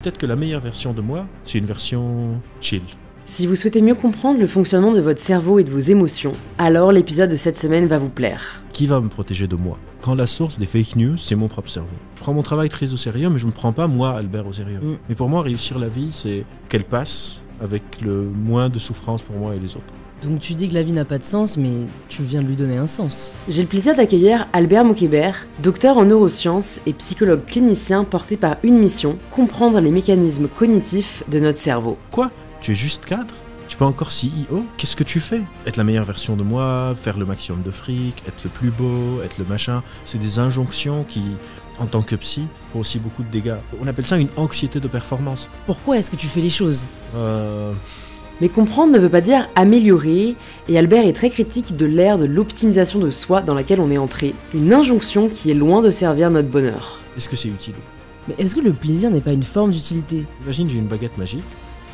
Peut-être que la meilleure version de moi, c'est une version chill. Si vous souhaitez mieux comprendre le fonctionnement de votre cerveau et de vos émotions, alors l'épisode de cette semaine va vous plaire. Qui va me protéger de moi? Quand la source des fake news, c'est mon propre cerveau. Je prends mon travail très au sérieux, mais je ne me prends pas moi, Albert, au sérieux. Mais pour moi, réussir la vie, c'est qu'elle passe avec le moins de souffrance pour moi et les autres. Donc tu dis que la vie n'a pas de sens, mais tu viens de lui donner un sens. J'ai le plaisir d'accueillir Albert Moukébert, docteur en neurosciences et psychologue clinicien porté par une mission, comprendre les mécanismes cognitifs de notre cerveau. Quoi? Tu es juste cadre? Tu es pas encore CEO? Qu'est-ce que tu fais? Être la meilleure version de moi, faire le maximum de fric, être le plus beau, être le machin, c'est des injonctions qui, en tant que psy, font aussi beaucoup de dégâts. On appelle ça une anxiété de performance. Pourquoi est-ce que tu fais les choses? Mais comprendre ne veut pas dire améliorer, et Albert est très critique de l'ère de l'optimisation de soi dans laquelle on est entré, une injonction qui est loin de servir notre bonheur. Est-ce que c'est utile? Mais est-ce que le plaisir n'est pas une forme d'utilité? Imagine, j'ai une baguette magique,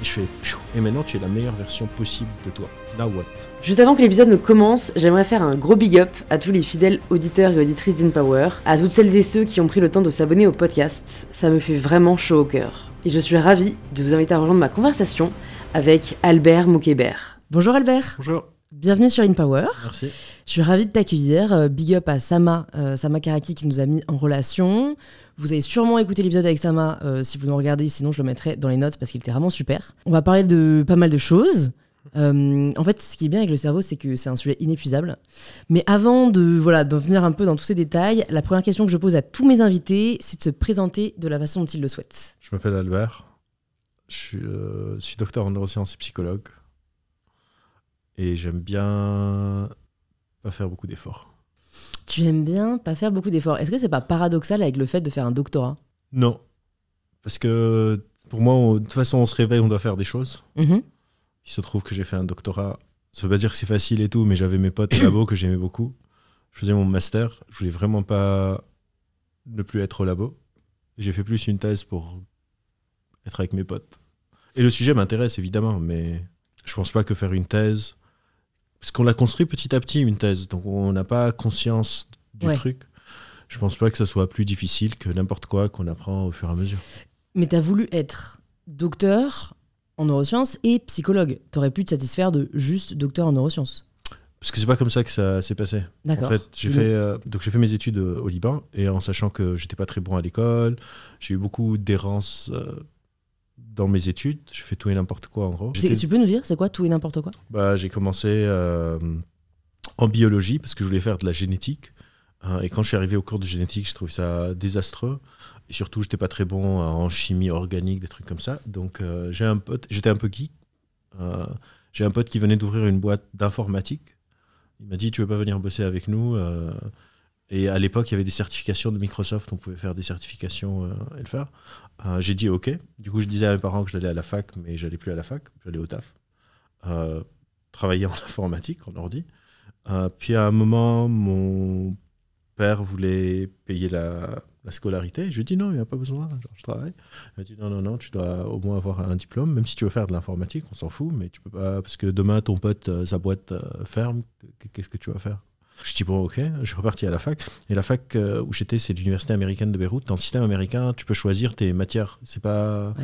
et je fais pfiou, et maintenant tu es la meilleure version possible de toi. Now what? Juste avant que l'épisode ne commence, j'aimerais faire un gros big up à tous les fidèles auditeurs et auditrices d'InPower, à toutes celles et ceux qui ont pris le temps de s'abonner au podcast, ça me fait vraiment chaud au cœur. Et je suis ravie de vous inviter à rejoindre ma conversation avec Albert Moukébert. Bonjour Albert. Bonjour. Bienvenue sur InPower. Merci. Je suis ravie de t'accueillir. Big up à Sama Karaki qui nous a mis en relation. Vous avez sûrement écouté l'épisode avec Sama si vous nous regardez, sinon je le mettrai dans les notes parce qu'il était vraiment super. On va parler de pas mal de choses. En fait, ce qui est bien avec le cerveau, c'est que c'est un sujet inépuisable. Mais avant de venir un peu dans tous ces détails, la première question que je pose à tous mes invités, c'est de se présenter de la façon dont ils le souhaitent. Je m'appelle Albert. Je suis docteur en neurosciences et psychologue. Et j'aime bien pas faire beaucoup d'efforts. Tu aimes bien pas faire beaucoup d'efforts. Est-ce que c'est pas paradoxal avec le fait de faire un doctorat? Non. Parce que pour moi, de toute façon, on se réveille, on doit faire des choses. Il se trouve que j'ai fait un doctorat. Ça veut pas dire que c'est facile et tout, mais j'avais mes potes au labo que j'aimais beaucoup. Je faisais mon master. Je voulais vraiment pas ne plus être au labo. J'ai fait plus une thèse pour être avec mes potes. Et le sujet m'intéresse évidemment, mais je pense pas que faire une thèse, parce qu'on l'a construit petit à petit une thèse, donc on n'a pas conscience du truc. Je pense pas que ça soit plus difficile que n'importe quoi qu'on apprend au fur et à mesure. Mais t'as voulu être docteur en neurosciences et psychologue. T'aurais pu te satisfaire de juste docteur en neurosciences. Parce que c'est pas comme ça que ça s'est passé. D'accord. En fait, j'ai fait mes études au Liban, et en sachant que j'étais pas très bon à l'école, j'ai eu beaucoup d'errance dans mes études. J'ai fait tout et n'importe quoi en gros. Tu peux nous dire, c'est quoi tout et n'importe quoi? J'ai commencé en biologie parce que je voulais faire de la génétique. Et quand je suis arrivé au cours de génétique, je trouve ça désastreux. Et surtout, j'étais pas très bon en chimie organique, des trucs comme ça. Donc j'ai un pote, j'étais un peu geek. J'ai un pote qui venait d'ouvrir une boîte d'informatique. Il m'a dit, tu veux pas venir bosser avec nous? Et à l'époque, il y avait des certifications de Microsoft, on pouvait faire des certifications et le faire. J'ai dit OK. Du coup, je disais à mes parents que j'allais à la fac, mais j'allais plus à la fac, j'allais au taf. Travailler en informatique, en ordi. Puis à un moment, mon père voulait payer la scolarité. Je lui ai dit non, il n'y a pas besoin, je travaille. Il m'a dit non, tu dois au moins avoir un diplôme, même si tu veux faire de l'informatique, on s'en fout, mais tu peux pas, parce que demain, ton pote, sa boîte ferme, qu'est-ce que tu vas faire? Je dis bon ok, je suis reparti à la fac. Et la fac où j'étais, c'est l'université américaine de Beyrouth. Dans le système américain, tu peux choisir tes matières. C'est pas,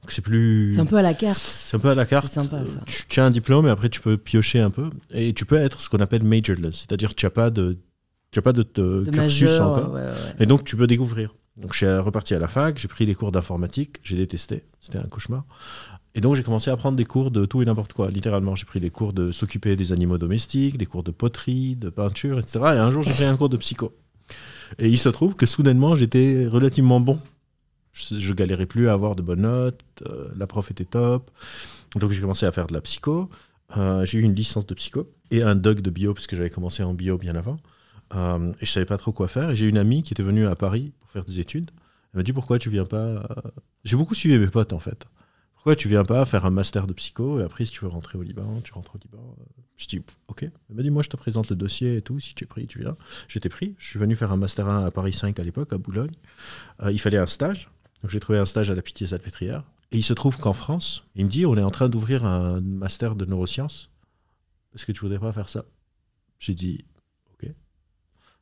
c'est plus. C'est un peu à la carte. C'est un peu à la carte. C'est sympa ça. Tu as un diplôme et après tu peux piocher un peu. Et tu peux être ce qu'on appelle majorless, c'est-à-dire que tu n'as pas de cursus majeur, encore. Et donc tu peux découvrir. Donc je suis reparti à la fac, j'ai pris les cours d'informatique, j'ai détesté, c'était un cauchemar. Et donc j'ai commencé à prendre des cours de tout et n'importe quoi. Littéralement, j'ai pris des cours de s'occuper des animaux domestiques, des cours de poterie, de peinture, etc. Et un jour, j'ai pris un cours de psycho. Et il se trouve que soudainement, j'étais relativement bon. Je galérais plus à avoir de bonnes notes, la prof était top. Donc j'ai commencé à faire de la psycho. J'ai eu une licence de psycho et un doc de bio, parce que j'avais commencé en bio bien avant. Et je savais pas trop quoi faire. Et j'ai une amie qui était venue à Paris pour faire des études. Elle m'a dit, pourquoi tu viens pas... J'ai beaucoup suivi mes potes, en fait. Pourquoi tu viens pas faire un master de psycho et après, si tu veux rentrer au Liban, tu rentres au Liban. Je dis, ok. Elle m'a dit, moi, je te présente le dossier et tout. Si tu es pris, tu viens. J'étais pris. Je suis venu faire un master 1 à Paris 5 à l'époque, à Boulogne. Il fallait un stage. Donc, j'ai trouvé un stage à la Pitié-Salpêtrière. Et il se trouve qu'en France, il me dit, on est en train d'ouvrir un master de neurosciences. Est-ce que tu voudrais pas faire ça? J'ai dit, ok.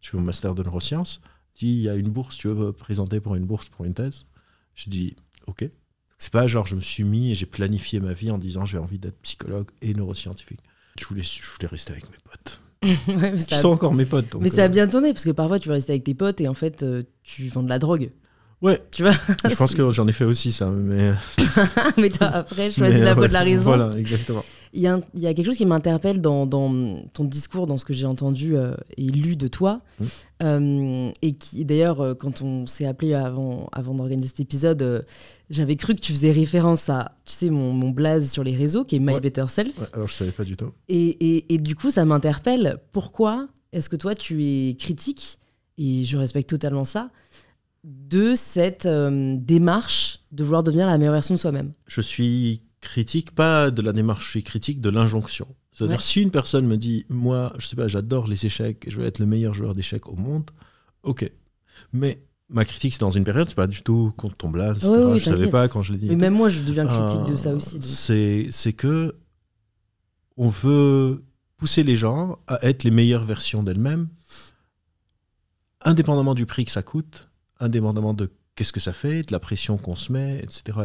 Je fais mon master de neurosciences. Il dit, il y a une bourse, tu veux présenter pour une bourse, pour une thèse? J'ai dit, ok. C'est pas genre je me suis mis et j'ai planifié ma vie en disant j'ai envie d'être psychologue et neuroscientifique. Je voulais rester avec mes potes. Ouais, Qui sont encore mes potes. Donc, mais ça a bien tourné, parce que parfois tu veux rester avec tes potes et en fait tu vends de la drogue. Ouais, tu vois. Je pense que j'en ai fait aussi ça, mais... mais toi, après, choisis la voie de la raison. Voilà, exactement. Il y a quelque chose qui m'interpelle dans ton discours, dans ce que j'ai entendu et lu de toi. Et qui, d'ailleurs, quand on s'est appelé avant d'organiser cet épisode, j'avais cru que tu faisais référence à, tu sais, mon blaze sur les réseaux, qui est My Better Self. Ouais, alors, je savais pas du tout. Et du coup, ça m'interpelle. Pourquoi est-ce que toi, tu es critique, et je respecte totalement ça, de cette démarche de vouloir devenir la meilleure version de soi-même? Je suis critique, pas de la démarche, je suis critique de l'injonction. C'est-à-dire, si une personne me dit, moi, je sais pas, j'adore les échecs, je veux être le meilleur joueur d'échecs au monde, ok. Mais ma critique, c'est dans une période, c'est pas du tout contre ton blaze, etc. Oui, je savais pas quand je l'ai dit. Mais même moi, je deviens critique de ça aussi. C'est que on veut pousser les gens à être les meilleures versions d'elles-mêmes, indépendamment du prix que ça coûte, indépendamment de qu'est-ce que ça fait, de la pression qu'on se met, etc.,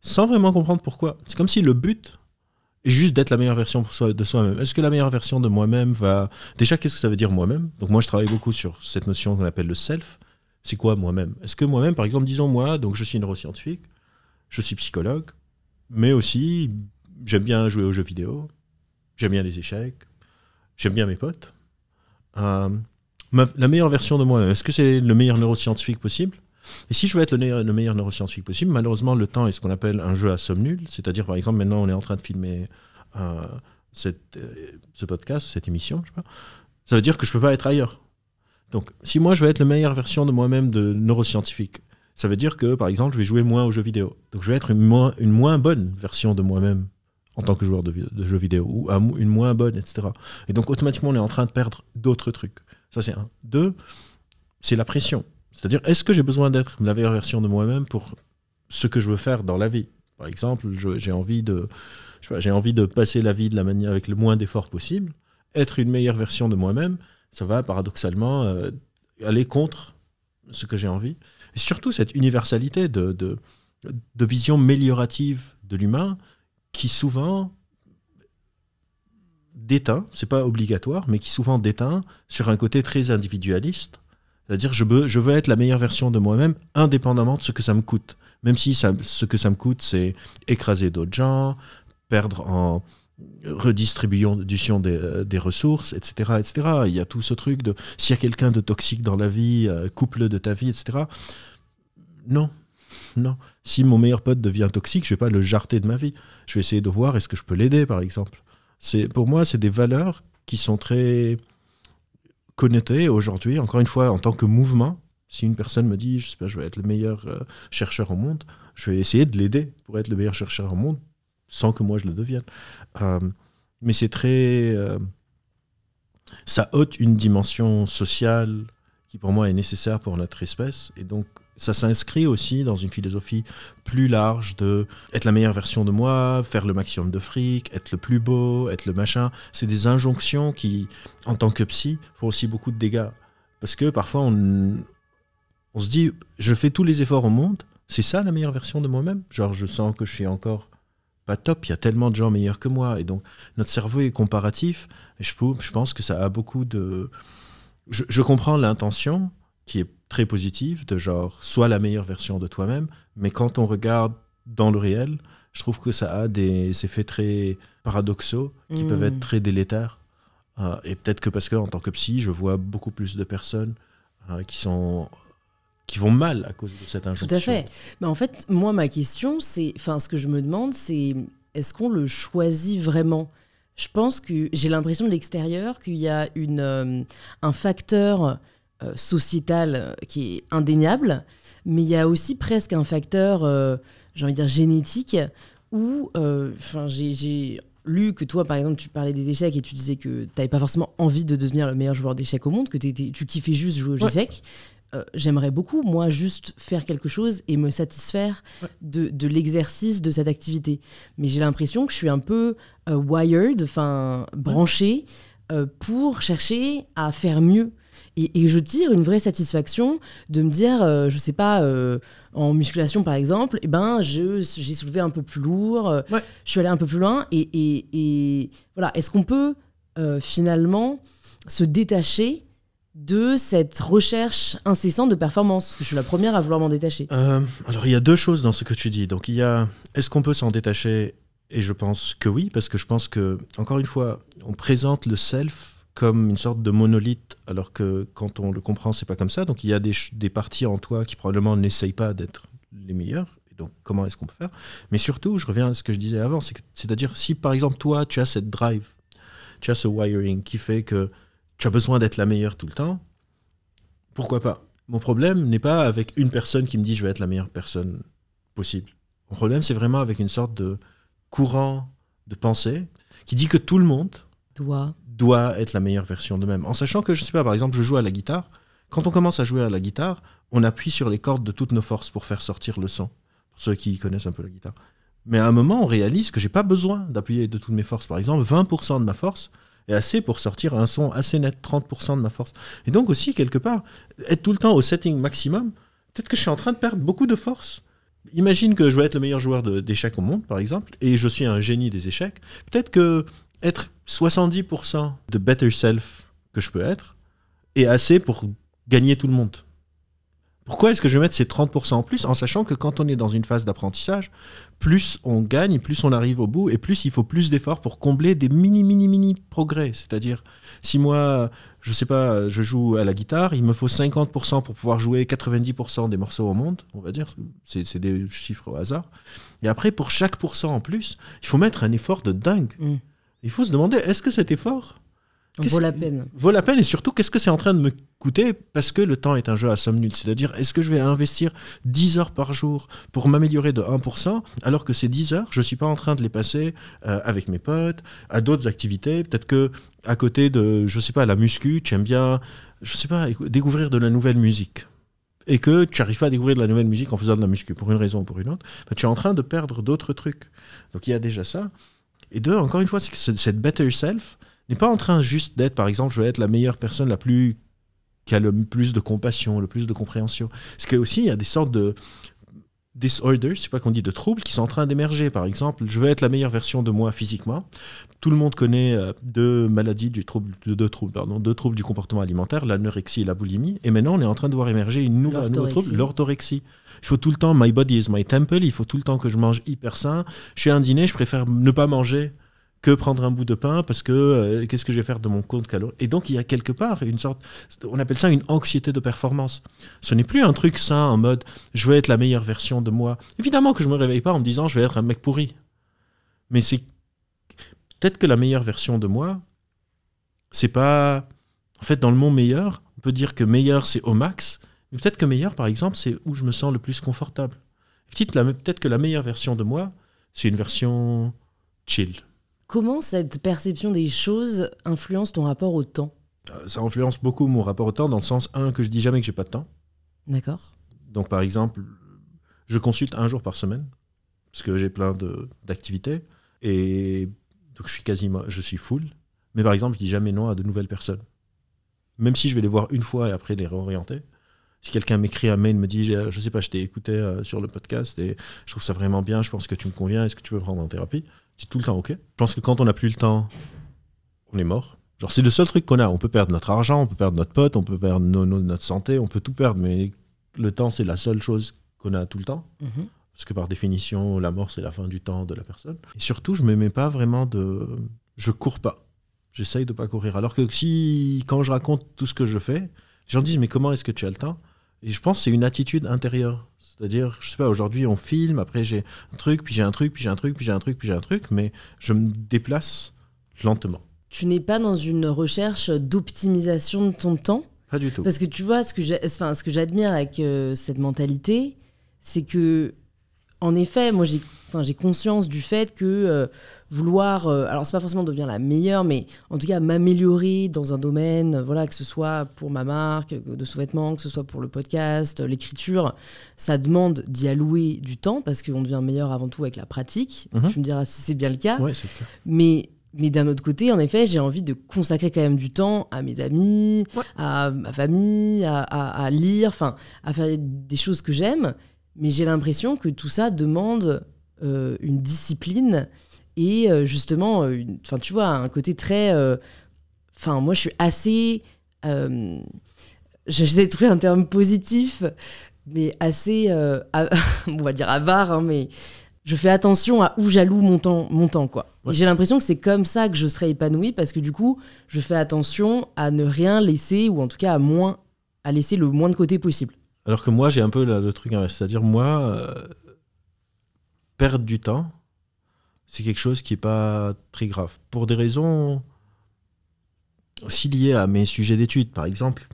sans vraiment comprendre pourquoi. C'est comme si le but est juste d'être la meilleure version de soi-même. Est-ce que la meilleure version de moi-même va... Déjà, qu'est-ce que ça veut dire moi-même? Donc moi, je travaille beaucoup sur cette notion qu'on appelle le self. C'est quoi moi-même? Est-ce que moi-même, par exemple, disons moi, donc je suis neuroscientifique, je suis psychologue, mais aussi j'aime bien jouer aux jeux vidéo, j'aime bien les échecs, j'aime bien mes potes. La meilleure version de moi-même, est-ce que c'est le meilleur neuroscientifique possible? Et si je veux être le meilleur neuroscientifique possible, malheureusement, le temps est ce qu'on appelle un jeu à somme nulle. C'est-à-dire, par exemple, maintenant, on est en train de filmer ce podcast, cette émission, je sais pas. Ça veut dire que je ne peux pas être ailleurs. Donc, si moi, je veux être la meilleure version de moi-même de neuroscientifique, ça veut dire que, par exemple, je vais jouer moins aux jeux vidéo. Donc, je vais être une moins bonne version de moi-même en tant que joueur de jeux vidéo, ou une moins bonne, etc. Et donc, automatiquement, on est en train de perdre d'autres trucs. Ça, c'est un. Deux, c'est la pression. C'est-à-dire, est-ce que j'ai besoin d'être la meilleure version de moi-même pour ce que je veux faire dans la vie? Par exemple, j'ai envie de passer la vie de la manière avec le moins d'efforts possible. Être une meilleure version de moi-même, ça va paradoxalement aller contre ce que j'ai envie. Et surtout, cette universalité de vision améliorative de l'humain qui souvent déteint, c'est pas obligatoire, mais qui souvent déteint sur un côté très individualiste. C'est-à-dire, je veux être la meilleure version de moi-même, indépendamment de ce que ça me coûte. Même si ce que ça me coûte, c'est écraser d'autres gens, perdre en redistribution des ressources, etc., etc. Il y a tout ce truc de, s'il y a quelqu'un de toxique dans la vie, coupe-le de ta vie, etc. Non. Si mon meilleur pote devient toxique, je ne vais pas le jarter de ma vie. Je vais essayer de voir est-ce que je peux l'aider, par exemple. Pour moi, c'est des valeurs qui sont très... connecté aujourd'hui, encore une fois, en tant que mouvement. Si une personne me dit, je sais pas, je vais être le meilleur chercheur au monde, je vais essayer de l'aider pour être le meilleur chercheur au monde, sans que moi je le devienne. Mais c'est très... ça ôte une dimension sociale qui pour moi est nécessaire pour notre espèce, et donc ça s'inscrit aussi dans une philosophie plus large de être la meilleure version de moi, faire le maximum de fric, être le plus beau, être le machin. C'est des injonctions qui, en tant que psy, font aussi beaucoup de dégâts. Parce que parfois, on se dit, je fais tous les efforts au monde, c'est ça la meilleure version de moi-même? Genre, je sens que je suis encore pas top, il y a tellement de gens meilleurs que moi. Et donc, notre cerveau est comparatif. Et je pense que ça a beaucoup de... Je comprends l'intention qui est très positive, de genre, sois la meilleure version de toi-même, mais quand on regarde dans le réel, je trouve que ça a des effets très paradoxaux qui peuvent être très délétères. Et peut-être que parce que, en tant que psy, je vois beaucoup plus de personnes qui vont mal à cause de cette injonction. Tout à fait. Mais en fait, moi, ma question, c'est... Enfin, ce que je me demande, c'est est-ce qu'on le choisit vraiment? Je pense que j'ai l'impression de l'extérieur qu'il y a un facteur... sociétal qui est indéniable, mais il y a aussi presque un facteur, j'ai envie de dire, génétique, où j'ai lu que toi, par exemple, tu parlais des échecs et tu disais que tu n'avais pas forcément envie de devenir le meilleur joueur d'échecs au monde, que tu kiffais juste jouer aux échecs. J'aimerais beaucoup, moi, juste faire quelque chose et me satisfaire de l'exercice de cette activité. Mais j'ai l'impression que je suis un peu wired, branché, pour chercher à faire mieux. Et je tire une vraie satisfaction de me dire, je sais pas, en musculation par exemple, j'ai soulevé un peu plus lourd, je suis allée un peu plus loin. Et voilà, est-ce qu'on peut finalement se détacher de cette recherche incessante de performance? Parce que je suis la première à vouloir m'en détacher. Alors, il y a deux choses dans ce que tu dis. Donc, il y a, est-ce qu'on peut s'en détacher? Et je pense que oui, parce que je pense que, encore une fois, on présente le self comme une sorte de monolithe, alors que quand on le comprend, c'est pas comme ça. Donc, il y a des parties en toi qui probablement n'essayent pas d'être les meilleures. Et donc, comment est-ce qu'on peut faire? Mais surtout, je reviens à ce que je disais avant, c'est-à-dire, si par exemple, toi, tu as cette drive, tu as ce wiring qui fait que tu as besoin d'être la meilleure tout le temps, pourquoi pas? Mon problème n'est pas avec une personne qui me dit je vais être la meilleure personne possible. Mon problème, c'est vraiment avec une sorte de courant de pensée qui dit que tout le monde doit être la meilleure version d'eux-mêmes. En sachant que, je sais pas, par exemple, je joue à la guitare. Quand on commence à jouer à la guitare, on appuie sur les cordes de toutes nos forces pour faire sortir le son, pour ceux qui connaissent un peu la guitare. Mais à un moment, on réalise que j'ai pas besoin d'appuyer de toutes mes forces. Par exemple, 20% de ma force est assez pour sortir un son assez net, 30% de ma force. Et donc aussi, quelque part, être tout le temps au setting maximum, peut-être que je suis en train de perdre beaucoup de force. Imagine que je vais être le meilleur joueur d'échecs au monde, par exemple, et je suis un génie des échecs. Peut-être que être 70% de better self que je peux être est assez pour gagner tout le monde. Pourquoi est-ce que je vais mettre ces 30% en plus, en sachant que quand on est dans une phase d'apprentissage, plus on gagne, plus on arrive au bout, et plus il faut plus d'efforts pour combler des mini progrès. C'est-à-dire, si moi, je sais pas, je joue à la guitare, il me faut 50% pour pouvoir jouer 90% des morceaux au monde, on va dire, c'est des chiffres au hasard. Et après, pour chaque pourcent en plus, il faut mettre un effort de dingue. Il faut se demander, est-ce que cet effort vaut la peine. Vaut la peine, et surtout, qu'est-ce que c'est en train de me coûter? Parce que le temps est un jeu à somme nulle. C'est-à-dire, est-ce que je vais investir 10 heures par jour pour m'améliorer de 1%, alors que ces 10 heures, je ne suis pas en train de les passer avec mes potes, à d'autres activités? Peut-être que à côté de, je sais pas, la muscu, tu aimes bien, je sais pas, découvrir de la nouvelle musique. Et que tu n'arrives pas à découvrir de la nouvelle musique en faisant de la muscu, pour une raison ou pour une autre, bah, tu es en train de perdre d'autres trucs. Donc il y a déjà ça. Et deux, encore une fois, c'est que cette better self n'est pas en train juste d'être, par exemple, je vais être la meilleure personne, qui a le plus de compassion, le plus de compréhension. Parce qu'aussi, il y a des sortes de disorders, je sais pas qu'on dit, de troubles qui sont en train d'émerger. Par exemple, je veux être la meilleure version de moi physiquement. Tout le monde connaît deux troubles du comportement alimentaire, l'anorexie et la boulimie. Et maintenant, on est en train de voir émerger un nouveau trouble, l'orthorexie. Il faut tout le temps, my body is my temple, il faut tout le temps que je mange hyper sain. Je suis à un dîner, je préfère ne pas manger que prendre un bout de pain parce que qu'est-ce que je vais faire de mon compte calorique? Et donc, il y a quelque part une sorte, on appelle ça une anxiété de performance. Ce n'est plus un truc sain en mode, je veux être la meilleure version de moi. Évidemment que je ne me réveille pas en me disant, je vais être un mec pourri. Mais c'est peut-être que la meilleure version de moi, c'est pas... En fait, dans le mot meilleur, on peut dire que meilleur, c'est au max. Mais peut-être que meilleur, par exemple, c'est où je me sens le plus confortable. Peut-être que la meilleure version de moi, c'est une version chill. Comment cette perception des choses influence ton rapport au temps? Ça influence beaucoup mon rapport au temps, dans le sens, que je dis jamais que j'ai pas de temps. D'accord. Donc, par exemple, je consulte 1 jour par semaine, parce que j'ai plein d'activités, et donc je suis full. Mais par exemple, je dis jamais non à de nouvelles personnes. Même si je vais les voir une fois et après les réorienter. Si quelqu'un m'écrit un mail, me dit, je sais pas, je t'ai écouté sur le podcast et je trouve ça vraiment bien, je pense que tu me conviens, est-ce que tu peux me prendre en thérapie? Je dis tout le temps OK. Je pense que quand on n'a plus le temps, on est mort. Genre, c'est le seul truc qu'on a. On peut perdre notre argent, on peut perdre notre pote, on peut perdre notre santé, on peut tout perdre, mais le temps, c'est la seule chose qu'on a tout le temps. Mm-hmm. Parce que par définition, la mort, c'est la fin du temps de la personne. Et surtout, je me mets pas vraiment je cours pas. J'essaye de pas courir. Alors que quand je raconte tout ce que je fais, les gens disent, mais comment est-ce que tu as le temps? Et je pense que c'est une attitude intérieure. C'est-à-dire, je sais pas, aujourd'hui on filme, après j'ai un truc, puis j'ai un truc, puis j'ai un truc, puis j'ai un truc, puis j'ai un truc, mais je me déplace lentement. Tu n'es pas dans une recherche d'optimisation de ton temps? Pas du tout. Parce que tu vois, ce que j'admire avec cette mentalité, c'est que, en effet, moi j'ai conscience du fait que vouloir, alors c'est pas forcément devenir la meilleure, mais en tout cas m'améliorer dans un domaine, voilà, que ce soit pour ma marque de sous-vêtements, que ce soit pour le podcast, l'écriture, ça demande d'y allouer du temps parce qu'on devient meilleur avant tout avec la pratique. Tu me diras si c'est bien le cas. Ouais, c'est clair. Mais Mais d'un autre côté, en effet, j'ai envie de consacrer quand même du temps à mes amis, Ouais. à ma famille, à lire, enfin, à faire des choses que j'aime. Mais j'ai l'impression que tout ça demande une discipline et justement, tu vois, un côté très... Enfin, moi, je suis assez... j'essaie de trouver un terme positif, mais assez... on va dire avare, hein, mais... Je fais attention à où j'alloue mon temps quoi. Ouais. Et j'ai l'impression que c'est comme ça que je serai épanouie parce que du coup, je fais attention à ne rien laisser ou en tout cas à laisser le moins de côté possible. Alors que moi, j'ai un peu le truc inverse. C'est-à-dire, moi, perdre du temps, c'est quelque chose qui n'est pas très grave. Pour des raisons aussi liées à mes sujets d'études. Par exemple,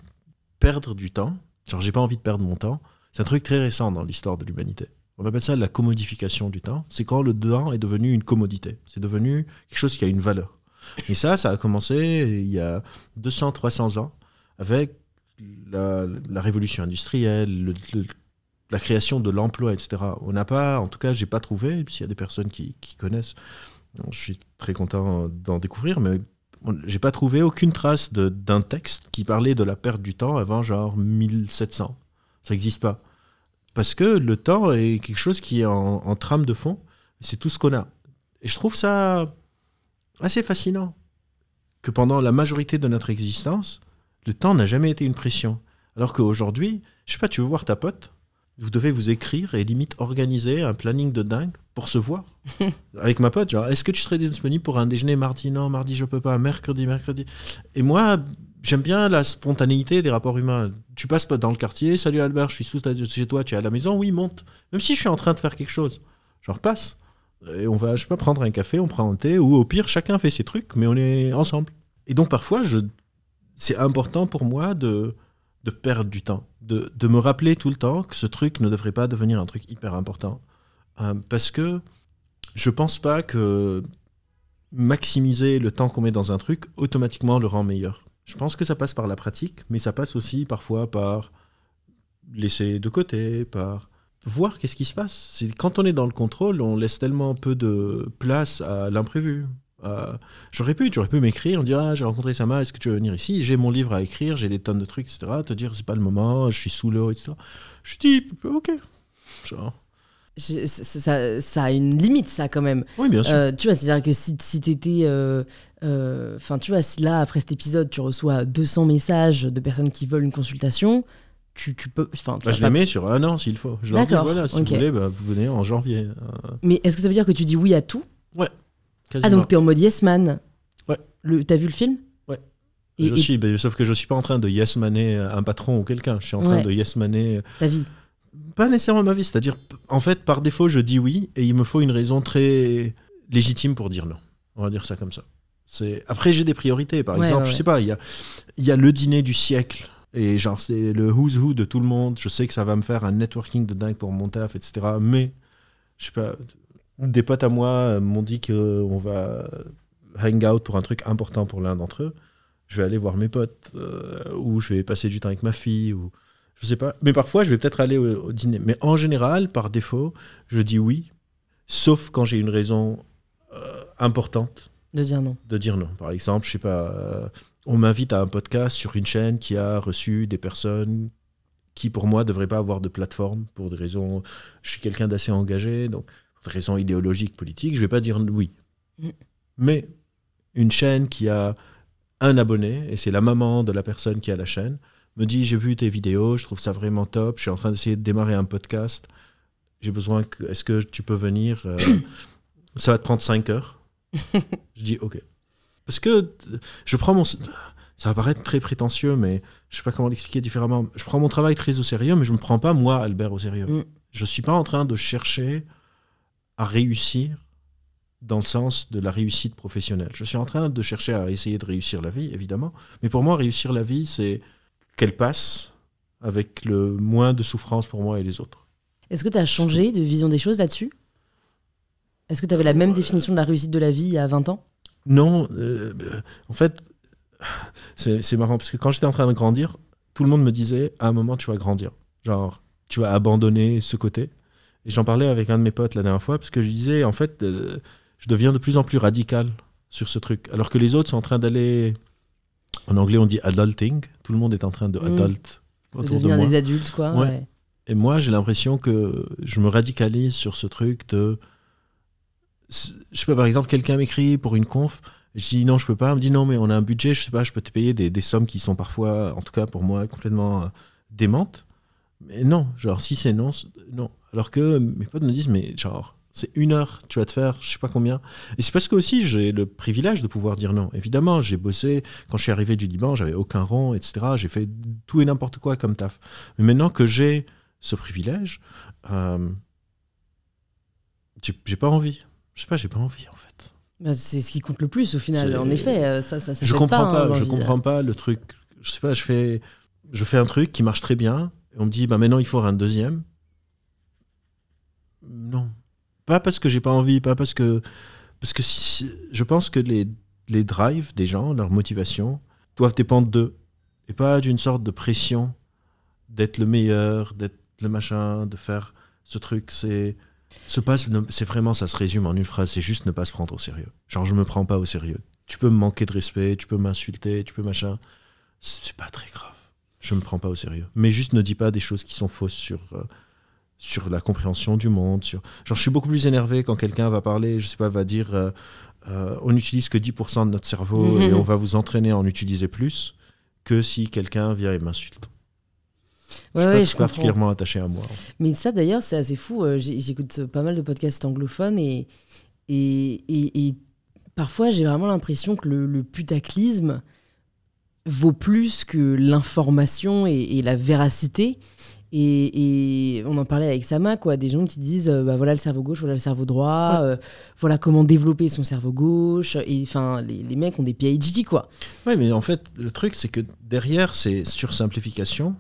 perdre du temps, genre j'ai pas envie de perdre mon temps, c'est un truc très récent dans l'histoire de l'humanité. On appelle ça la commodification du temps. C'est quand le temps est devenu une commodité. C'est devenu quelque chose qui a une valeur. Et ça a commencé il y a 200-300 ans avec la révolution industrielle, la création de l'emploi, etc. On n'a pas, en tout cas, j'ai pas trouvé, s'il y a des personnes qui connaissent, je suis très content d'en découvrir, mais j'ai pas trouvé aucune trace d'un texte qui parlait de la perte du temps avant genre 1700. Ça n'existe pas. Parce que le temps est quelque chose qui est en trame de fond. C'est tout ce qu'on a. Et je trouve ça assez fascinant. Que pendant la majorité de notre existence, le temps n'a jamais été une pression. Alors qu'aujourd'hui, je sais pas, tu veux voir ta pote, vous devez vous écrire et limite organiser un planning de dingue pour se voir. Avec ma pote, genre, est-ce que tu serais disponible pour un déjeuner mardi? Non, mardi je peux pas, mercredi. Et moi, j'aime bien la spontanéité des rapports humains. Tu passes pas dans le quartier, salut Albert, je suis chez toi, tu es à la maison, oui, monte. Même si je suis en train de faire quelque chose, genre passe. Et on va, je sais pas, prendre un café, on prend un thé, ou au pire, chacun fait ses trucs, mais on est ensemble. Et donc parfois, c'est important pour moi de perdre du temps, de me rappeler tout le temps que ce truc ne devrait pas devenir un truc hyper important. Parce que je pense pas que maximiser le temps qu'on met dans un truc automatiquement le rend meilleur. Je pense que ça passe par la pratique, mais ça passe aussi parfois par laisser de côté, par voir qu'est-ce qui se passe. Quand on est dans le contrôle, on laisse tellement peu de place à l'imprévu. J'aurais pu m'écrire, me dire j'ai rencontré Sama, est-ce que tu veux venir ici? J'ai mon livre à écrire, j'ai des tonnes de trucs, etc. Te dire c'est pas le moment, je suis sous l'eau, etc. Je dis ok. Genre. Ça a une limite, ça, quand même. Oui, bien sûr. Tu vois, c'est-à-dire que si t'étais... tu vois, si là, après cet épisode, tu reçois 200 messages de personnes qui veulent une consultation, tu peux... Je les mets sur un an, s'il faut. Je leur dis, voilà, si vous voulez, vous venez en janvier. Mais est-ce que ça veut dire que tu dis oui à tout? Ouais, quasiment. Ah, donc t'es en mode yes man. Ouais. T'as vu le film? Ouais. Sauf que je suis pas en train de yes maner un patron ou quelqu'un. Je suis en train de yes maner... Ta vie. Pas nécessairement ma vie, c'est-à-dire, en fait, par défaut, je dis oui, et il me faut une raison très légitime pour dire non. On va dire ça comme ça. Après, j'ai des priorités, par exemple, je sais pas, il y a le dîner du siècle, et genre, c'est le who's who de tout le monde, je sais que ça va me faire un networking de dingue pour mon taf, etc., mais, je sais pas, des potes à moi m'ont dit qu'on va hang out pour un truc important pour l'un d'entre eux, je vais aller voir mes potes, ou je vais passer du temps avec ma fille, ou... Je sais pas, mais parfois je vais peut-être aller au dîner. Mais en général, par défaut, je dis oui, sauf quand j'ai une raison importante de dire non. Par exemple, je sais pas, on m'invite à un podcast sur une chaîne qui a reçu des personnes qui, pour moi, ne devraient pas avoir de plateforme pour des raisons. Je suis quelqu'un d'assez engagé, donc pour des raisons idéologiques, politiques, je vais pas dire oui. Mais une chaîne qui a un abonné, et c'est la maman de la personne qui a la chaîne, me dit j'ai vu tes vidéos, je trouve ça vraiment top, je suis en train d'essayer de démarrer un podcast, j'ai besoin est-ce que tu peux venir, ça va te prendre 5 heures. Je dis ok. Parce que je prends ça va paraître très prétentieux, mais je sais pas comment l'expliquer différemment, je prends mon travail très au sérieux, mais je me prends pas moi, Albert, au sérieux. Je suis pas en train de chercher à réussir dans le sens de la réussite professionnelle. Je suis en train de chercher à essayer de réussir la vie, évidemment, mais pour moi, réussir la vie, c'est qu'elle passe avec le moins de souffrance pour moi et les autres. Est-ce que tu as changé de vision des choses là-dessus? Est-ce que tu avais la même définition de la réussite de la vie il y a 20 ans? Non, en fait, c'est marrant, parce que quand j'étais en train de grandir, tout le monde me disait, à un moment, tu vas grandir. Genre, tu vas abandonner ce côté. Et j'en parlais avec un de mes potes la dernière fois, parce que je disais, en fait, je deviens de plus en plus radical sur ce truc. Alors que les autres sont en train d'aller... En anglais, on dit adulting. Tout le monde est en train de adult autour de devenir moi. des adultes, quoi. Ouais. Ouais. Et moi, j'ai l'impression que je me radicalise sur ce truc de... Je sais pas, par exemple, quelqu'un m'écrit pour une conf, je dis non, je peux pas. Il me dit non, mais on a un budget, je sais pas, je peux te payer des sommes qui sont parfois, en tout cas pour moi, complètement démentes. Mais non, genre, si c'est non, non. Alors que mes potes me disent, mais genre, c'est 1 heure, tu vas te faire je sais pas combien. Et c'est parce que aussi j'ai le privilège de pouvoir dire non. Évidemment, j'ai bossé, quand je suis arrivé du Liban, j'avais aucun rond, etc. J'ai fait tout et n'importe quoi comme taf. Mais maintenant que j'ai ce privilège, j'ai pas envie. Je sais pas, j'ai pas envie en fait. Bah, c'est ce qui compte le plus au final, en effet. Ça je comprends pas, je comprends pas le truc. Je sais pas, je fais un truc qui marche très bien, et on me dit, bah maintenant il faut un deuxième. Non. Pas parce que j'ai pas envie, pas parce que je pense que les drives des gens, leur motivation, doivent dépendre d'eux, et pas d'une sorte de pression d'être le meilleur, d'être le machin, de faire ce truc. C'est vraiment, ça se résume en une phrase, c'est juste ne pas se prendre au sérieux. Genre, je me prends pas au sérieux. Tu peux me manquer de respect, tu peux m'insulter, tu peux machin. C'est pas très grave. Je me prends pas au sérieux. Mais juste ne dis pas des choses qui sont fausses sur la compréhension du monde. Genre, je suis beaucoup plus énervé quand quelqu'un va parler, je sais pas, va dire on n'utilise que 10% de notre cerveau et on va vous entraîner à en utiliser plus, que si quelqu'un vient et m'insulte. Je suis pas particulièrement attaché à moi. Mais ça, d'ailleurs, c'est assez fou. J'écoute pas mal de podcasts anglophones et parfois, j'ai vraiment l'impression que le putaclisme vaut plus que l'information et la véracité. Et on en parlait avec Sama, quoi, des gens qui disent bah, voilà le cerveau gauche, voilà le cerveau droit, voilà comment développer son cerveau gauche. Et enfin, les mecs ont des PhD, quoi. Oui, mais en fait, le truc, c'est que derrière ces sursimplifications,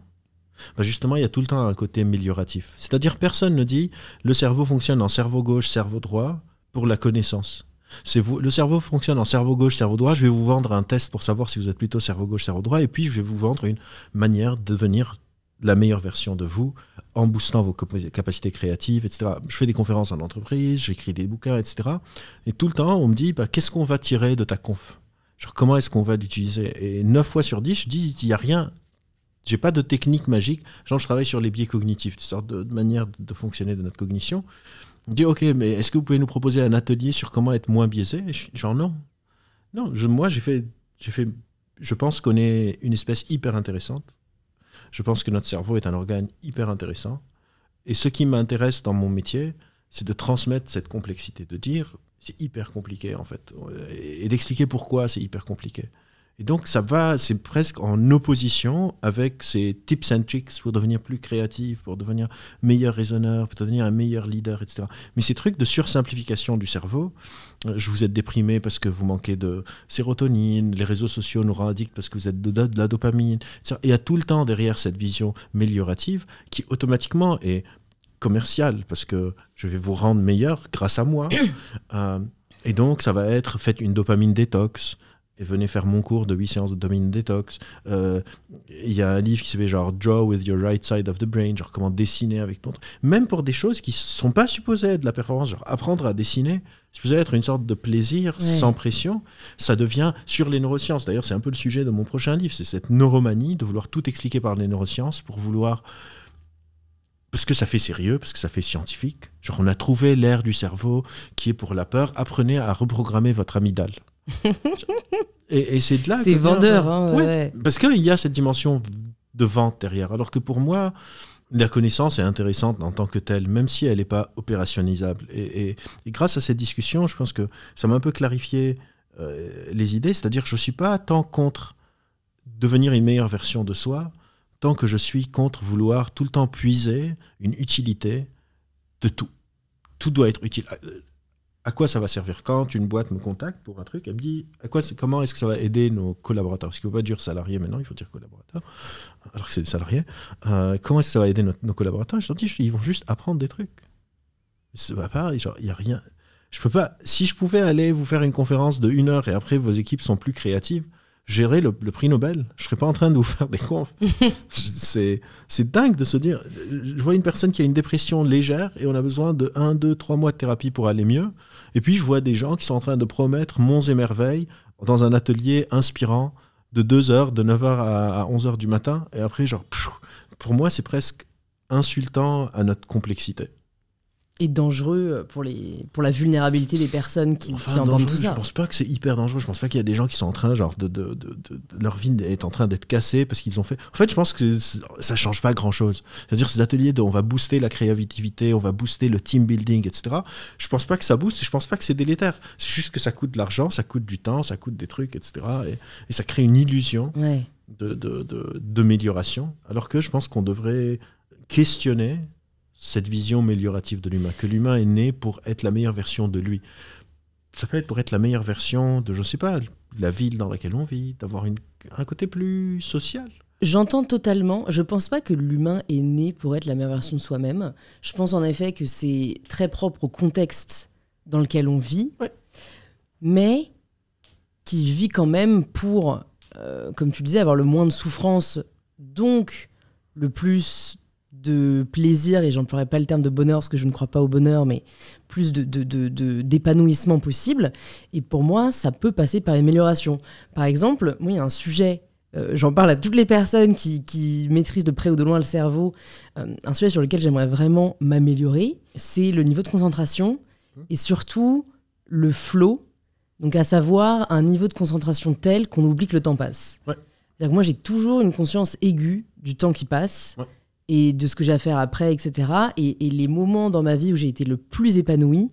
bah justement, il y a tout le temps un côté amélioratif. C'est-à-dire, personne ne dit le cerveau fonctionne en cerveau gauche, cerveau droit pour la connaissance. Le cerveau fonctionne en cerveau gauche, cerveau droit. Je vais vous vendre un test pour savoir si vous êtes plutôt cerveau gauche, cerveau droit. Et puis, je vais vous vendre une manière de devenir la meilleure version de vous en boostant vos capacités créatives, etc. Je fais des conférences en entreprise, j'écris des bouquins, etc. Et tout le temps, on me dit bah, qu'est-ce qu'on va tirer de ta conf ? Genre, comment est-ce qu'on va l'utiliser ? Et 9 fois sur 10, je dis il n'y a rien. J'ai pas de technique magique. Genre, je travaille sur les biais cognitifs, une sorte de manière de fonctionner de notre cognition. Je dis, ok, mais est-ce que vous pouvez nous proposer un atelier sur comment être moins biaisé ? Genre, non. Non, moi, je pense qu'on est une espèce hyper intéressante. Je pense que notre cerveau est un organe hyper intéressant. Et ce qui m'intéresse dans mon métier, c'est de transmettre cette complexité, de dire, c'est hyper compliqué, en fait. Et d'expliquer pourquoi c'est hyper compliqué. Et donc, c'est presque en opposition avec ces tips and tricks pour devenir plus créatif, pour devenir meilleur raisonneur, pour devenir un meilleur leader, etc. Mais ces trucs de sursimplification du cerveau, je vous êtes déprimé parce que vous manquez de sérotonine, les réseaux sociaux nous rendent addicts parce que vous êtes de la dopamine, etc. Et il y a tout le temps derrière cette vision améliorative qui automatiquement est commerciale parce que je vais vous rendre meilleur grâce à moi. Et donc, ça va être faites une dopamine détox. Et venez faire mon cours de 8 séances de dopamine détox. Il y a un livre qui s'appelle genre Draw with your right side of the brain, genre comment dessiner avec ton... Même pour des choses qui ne sont pas supposées être de la performance, genre apprendre à dessiner, supposé être une sorte de plaisir sans pression, ça devient sur les neurosciences. D'ailleurs, c'est un peu le sujet de mon prochain livre, c'est cette neuromanie de vouloir tout expliquer par les neurosciences pour vouloir... Parce que ça fait sérieux, parce que ça fait scientifique. Genre, on a trouvé l'aire du cerveau qui est pour la peur. Apprenez à reprogrammer votre amygdale. Et c'est de là c'est vendeur, hein, ouais. Parce qu'il y a cette dimension de vente derrière. Alors que pour moi, la connaissance est intéressante en tant que telle, même si elle n'est pas opérationnalisable. Et grâce à cette discussion, je pense que ça m'a un peu clarifié les idées. C'est-à-dire que je ne suis pas tant contre devenir une meilleure version de soi, tant que je suis contre vouloir tout le temps puiser une utilité de tout. Tout doit être utile. À quoi ça va servir ? Quand une boîte me contacte pour un truc, elle me dit comment est-ce que ça va aider nos collaborateurs ? Parce qu'il ne faut pas dire salariés maintenant, il faut dire collaborateurs, alors que c'est des salariés. Comment est-ce que ça va aider nos collaborateurs ? Je leur dis, ils vont juste apprendre des trucs. Ça va pas, genre, il n'y a rien. Je peux pas, si je pouvais aller vous faire une conférence de 1 heure et après vos équipes sont plus créatives, gérer le prix Nobel. Je serais pas en train de vous faire des confs. C'est dingue de se dire, je vois une personne qui a une dépression légère et on a besoin de 1, 2, 3 mois de thérapie pour aller mieux. Et puis je vois des gens qui sont en train de promettre monts et merveilles dans un atelier inspirant de 2 heures, de 9 heures à 11 heures du matin. Et après, genre, pour moi, c'est presque insultant à notre complexité. Et dangereux pour la vulnérabilité des personnes qui entendent tout ça. Je pense pas que c'est hyper dangereux. Je pense pas qu'il y a des gens qui sont en train, genre, leur vie est en train d'être cassée parce qu'ils ont fait. En fait, je pense que ça change pas grand chose. C'est-à-dire, ces ateliers on va booster la créativité, on va booster le team building, etc. Je pense pas que ça booste, je pense pas que c'est délétère. C'est juste que ça coûte de l'argent, ça coûte du temps, ça coûte des trucs, etc. Et ça crée une illusion d'amélioration. Alors que je pense qu'on devrait questionner cette vision améliorative de l'humain, que l'humain est né pour être la meilleure version de lui. Ça peut être pour être la meilleure version de, je sais pas, la ville dans laquelle on vit, d'avoir un côté plus social. J'entends totalement. Je pense pas que l'humain est né pour être la meilleure version de soi-même. Je pense en effet que c'est très propre au contexte dans lequel on vit, mais qui vit quand même pour, comme tu disais, avoir le moins de souffrance, donc le plus de plaisir, et j'emploierai pas le terme de bonheur parce que je ne crois pas au bonheur, mais plus d'épanouissement possible. Et pour moi, ça peut passer par une amélioration. Par exemple, moi, il y a un sujet, j'en parle à toutes les personnes qui maîtrisent de près ou de loin le cerveau, un sujet sur lequel j'aimerais vraiment m'améliorer, c'est le niveau de concentration et surtout le flow, donc à savoir un niveau de concentration tel qu'on oublie que le temps passe. C'est-à-dire que moi, j'ai toujours une conscience aiguë du temps qui passe, et de ce que j'ai à faire après, etc. Et les moments dans ma vie où j'ai été le plus épanouie,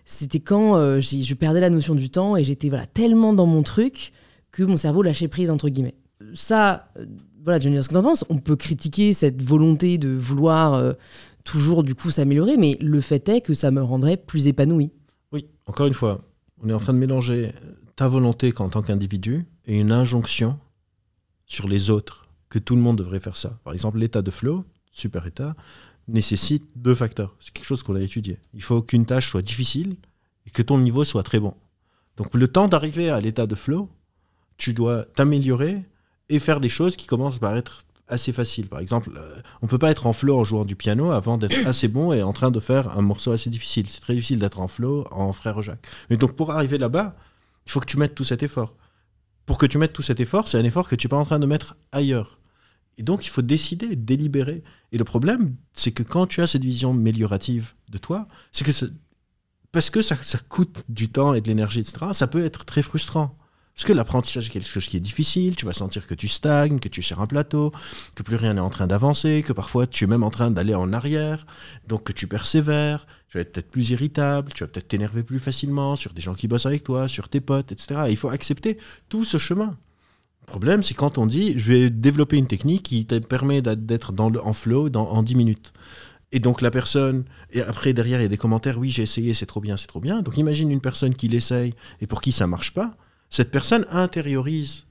c'était quand je perdais la notion du temps et j'étais tellement dans mon truc que mon cerveau lâchait prise, entre guillemets. Ça, tu me dis ce que t'en penses. On peut critiquer cette volonté de vouloir toujours, du coup, s'améliorer, mais le fait est que ça me rendrait plus épanouie. Oui, encore une fois, on est en train de mélanger ta volonté en tant qu'individu et une injonction sur les autres, que tout le monde devrait faire ça. Par exemple, l'état de flow, super état, nécessite 2 facteurs. C'est quelque chose qu'on a étudié. Il faut qu'une tâche soit difficile et que ton niveau soit très bon. Donc le temps d'arriver à l'état de flow, tu dois t'améliorer et faire des choses qui commencent par être assez faciles. Par exemple, on ne peut pas être en flow en jouant du piano avant d'être assez bon et en train de faire un morceau assez difficile. C'est très difficile d'être en flow en Frère Jacques. Mais donc pour arriver là-bas, il faut que tu mettes tout cet effort. Pour que tu mettes tout cet effort, c'est un effort que tu n'es pas en train de mettre ailleurs. Et donc, il faut décider, délibérer. Et le problème, c'est que quand tu as cette vision améliorative de toi, c'est que parce que ça coûte du temps et de l'énergie, etc., ça peut être très frustrant. Parce que l'apprentissage est quelque chose qui est difficile, tu vas sentir que tu stagnes, que tu es sur un plateau, que plus rien n'est en train d'avancer, que parfois tu es même en train d'aller en arrière, donc que tu persévères, tu vas être peut-être plus irritable, tu vas peut-être t'énerver plus facilement sur des gens qui bossent avec toi, sur tes potes, etc. Et il faut accepter tout ce chemin. Le problème, c'est quand on dit « je vais développer une technique qui te permet d'être en flow en 10 minutes ». Et donc la personne, et après derrière il y a des commentaires « oui, j'ai essayé, c'est trop bien, c'est trop bien ». Donc imagine une personne qui l'essaye et pour qui ça ne marche pas. Cette personne intériorise